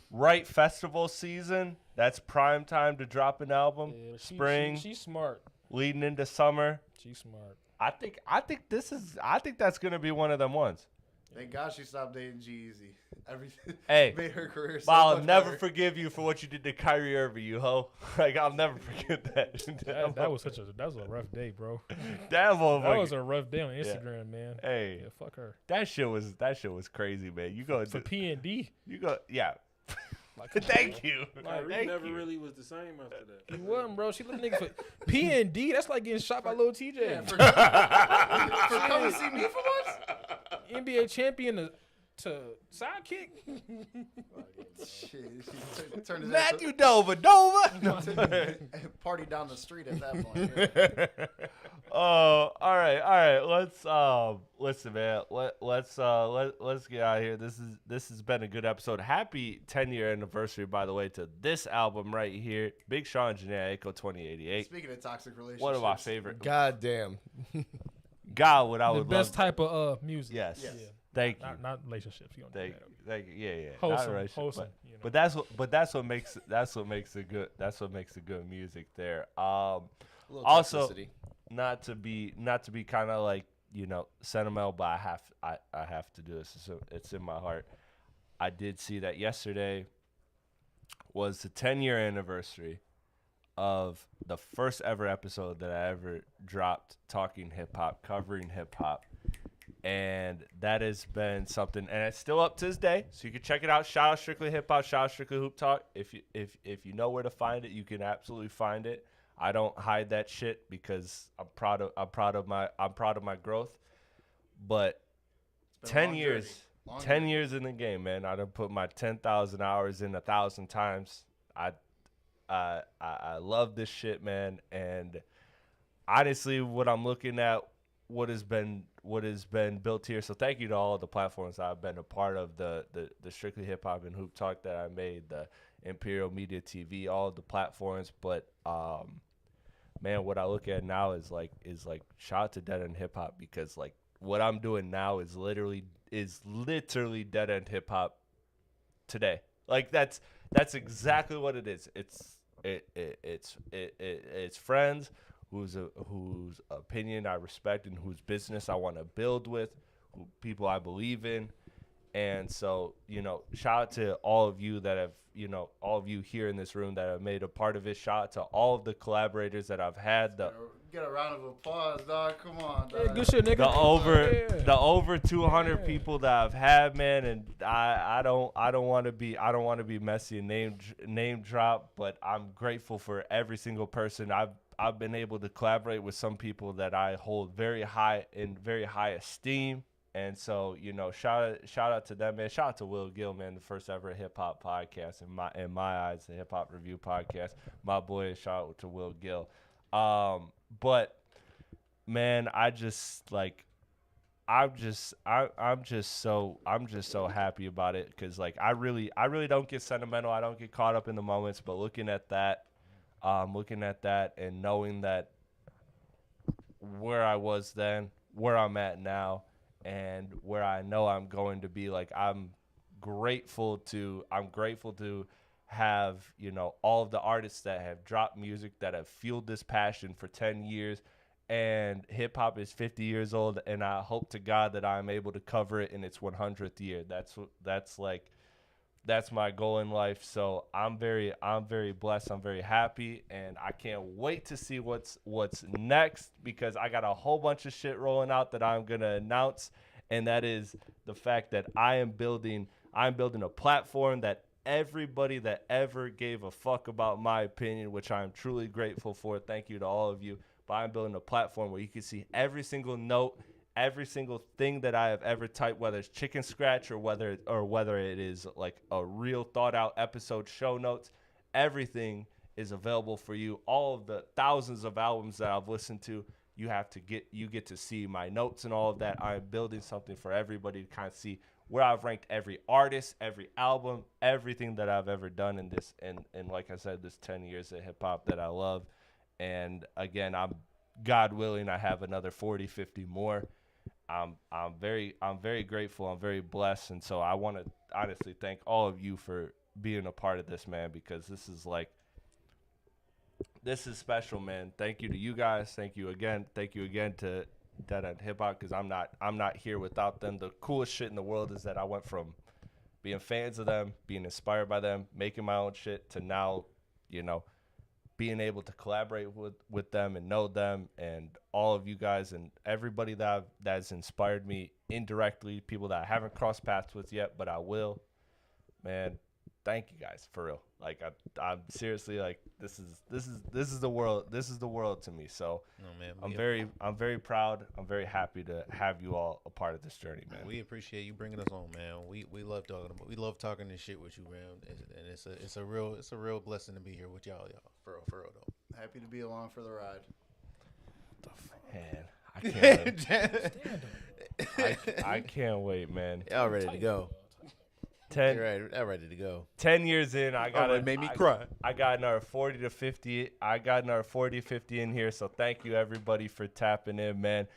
Right, festival season. That's prime time to drop an album. Yeah, Spring, she's smart. leading into summer. She's smart. I think that's gonna be one of them ones. Thank God she stopped dating G-Eazy. Everything Hey, made her career so but I'll much never better. forgive you for what you did to Kyrie Irving, you hoe. Like I'll never forget that. That was a rough day, bro. that That motherfucker. was a rough day on Instagram, man. Hey, Yeah, fuck her. that shit was crazy, man. You go For P&D. you go yeah. Like, Thank you. Kyrie Thank never you. really was the same after that. He wasn't, bro. She let nigga for P&D. That's like getting shot by Lil Tjay. For coming to see me for once? NBA champion. to sidekick. Shit, turn his Matthew Nova. party down the street at that point. Oh, all right. Let's listen, man. Let's get out of here. This has been a good episode. Happy 10-year anniversary, by the way, to this album right here. Big Sean Janae Echo 2088. Speaking of toxic relationships, One of my favorite. God damn. God, what I The would best love. type of music. Yes. Yeah. Thank you. Not relationships. You don't do Thank that. you. Yeah. Wholesome, Not relationship, wholesome, but, you know. but that's what makes it good. That's what makes it good music there. A little Also, toxicity. not to be kind of like, you know, sentimental, but I have to do this. It's in my heart. I did see that yesterday was the 10-year anniversary of the first ever episode that I ever dropped talking hip hop, covering hip hop. And that has been something, and it's still up to this day. So you can check it out. Shout out Strictly Hip Hop. Shout out Strictly Hoop Talk. If you know where to find it, you can absolutely find it. I don't hide that shit because I'm proud of my growth. But It's been a 10 long years, journey. Long 10 journey. years in the game, man. I done put my 10,000 hours in 1,000 times. I love this shit, man. And honestly, what I'm looking at, what has been built here. So thank you to all the platforms I've been a part of, the Strictly Hip Hop and Hoop Talk that I made, the Imperial Media TV, all of the platforms. But man, what I look at now is like shout out to Dead End Hip Hop, because like what I'm doing now is literally Dead End Hip Hop today. Like that's exactly what it is. It's friends whose opinion I respect and whose business I want to build with, people I believe in. And so, you know, shout out to all of you that have, you know, all of you here in this room that have made a part of it. Shout out to all of the collaborators that I've had. Get a round of applause, dog. Come on, dog. Yeah, good shit, nigga. The over 200 people that I've had, man, and I don't want to be messy and name drop, but I'm grateful for every single person. I've been able to collaborate with some people that I hold very high esteem. And so, you know, shout out to them, man. Shout out to Will Gill, man, the first ever hip hop podcast in my eyes, the hip hop review podcast. My boy, shout out to Will Gill. But man, I'm just so happy about it, because like I really don't get sentimental. I don't get caught up in the moments. But looking at that and knowing that where I was then, where I'm at now, and where I know I'm going to be, like I'm grateful to have, you know, all of the artists that have dropped music that have fueled this passion for 10 years. And hip hop is 50 years old, and I hope to God that I'm able to cover it in its 100th year. That's my goal in life. So I'm very blessed. I'm very happy, and I can't wait to see what's next, because I got a whole bunch of shit rolling out that I'm gonna announce, and that is the fact that I'm building a platform that everybody that ever gave a fuck about my opinion, which I'm truly grateful for. Thank you to all of you. But I'm building a platform where you can see every single note, every single thing that I have ever typed, whether it's chicken scratch or whether it is like a real thought out episode, show notes. Everything is available for you. All of the thousands of albums that I've listened to, you get to see my notes and all of that. I'm building something for everybody to kind of see where I've ranked every artist, every album, everything that I've ever done in this, and like I said, this 10 years of hip hop that I love. And again, God willing, I have another 40, 50 more. I'm very grateful. I'm very blessed. And so I want to honestly thank all of you for being a part of this, man, because this is special, man. Thank you to you guys. Thank you again to Dead End Hip Hop, because I'm not here without them. The coolest shit in the world is that I went from being fans of them, being inspired by them, making my own shit, to now, you know, being able to collaborate with them and know them, and all of you guys and everybody that's inspired me indirectly, people that I haven't crossed paths with yet, but I will. Man, thank you guys for real. Like I'm seriously like this is the world. This is the world to me. So man, I'm very proud. I'm very happy to have you all a part of this journey, man. We appreciate you bringing us on, man. We love talking this shit with you, man. And it's a real blessing to be here with y'all for real though. Happy to be along for the ride. Man, I can't. I can't wait, man. Y'all ready to go? 10 ready to go. 10 years in, I got it made me cry. I got another 40 to 50. I got another 40 50 in here. So thank you everybody for tapping in, man.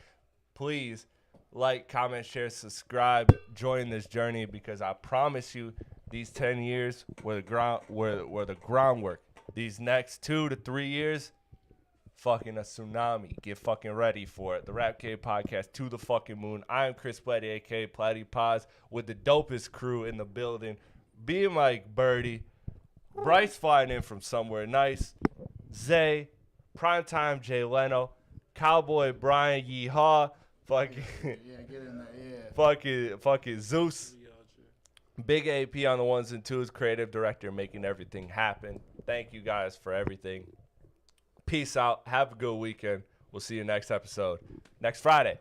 Please like, comment, share, subscribe, join this journey because I promise you these 10 years were the groundwork. These next 2 to 3 years, fucking a tsunami. Get fucking ready for it. The Rap Cave Podcast to the fucking moon. I am Chris Platte, a.k.a. Platte Paz, with the dopest crew in the building. Being like Birdie, Bryce flying in from somewhere nice, Zay, Primetime Jay Leno, Cowboy Brian Yeehaw, fucking Get in there, fucking Zeus, Big AP on the ones and twos, creative director making everything happen. Thank you guys for everything. Peace out. Have a good weekend. We'll see you next episode next Friday.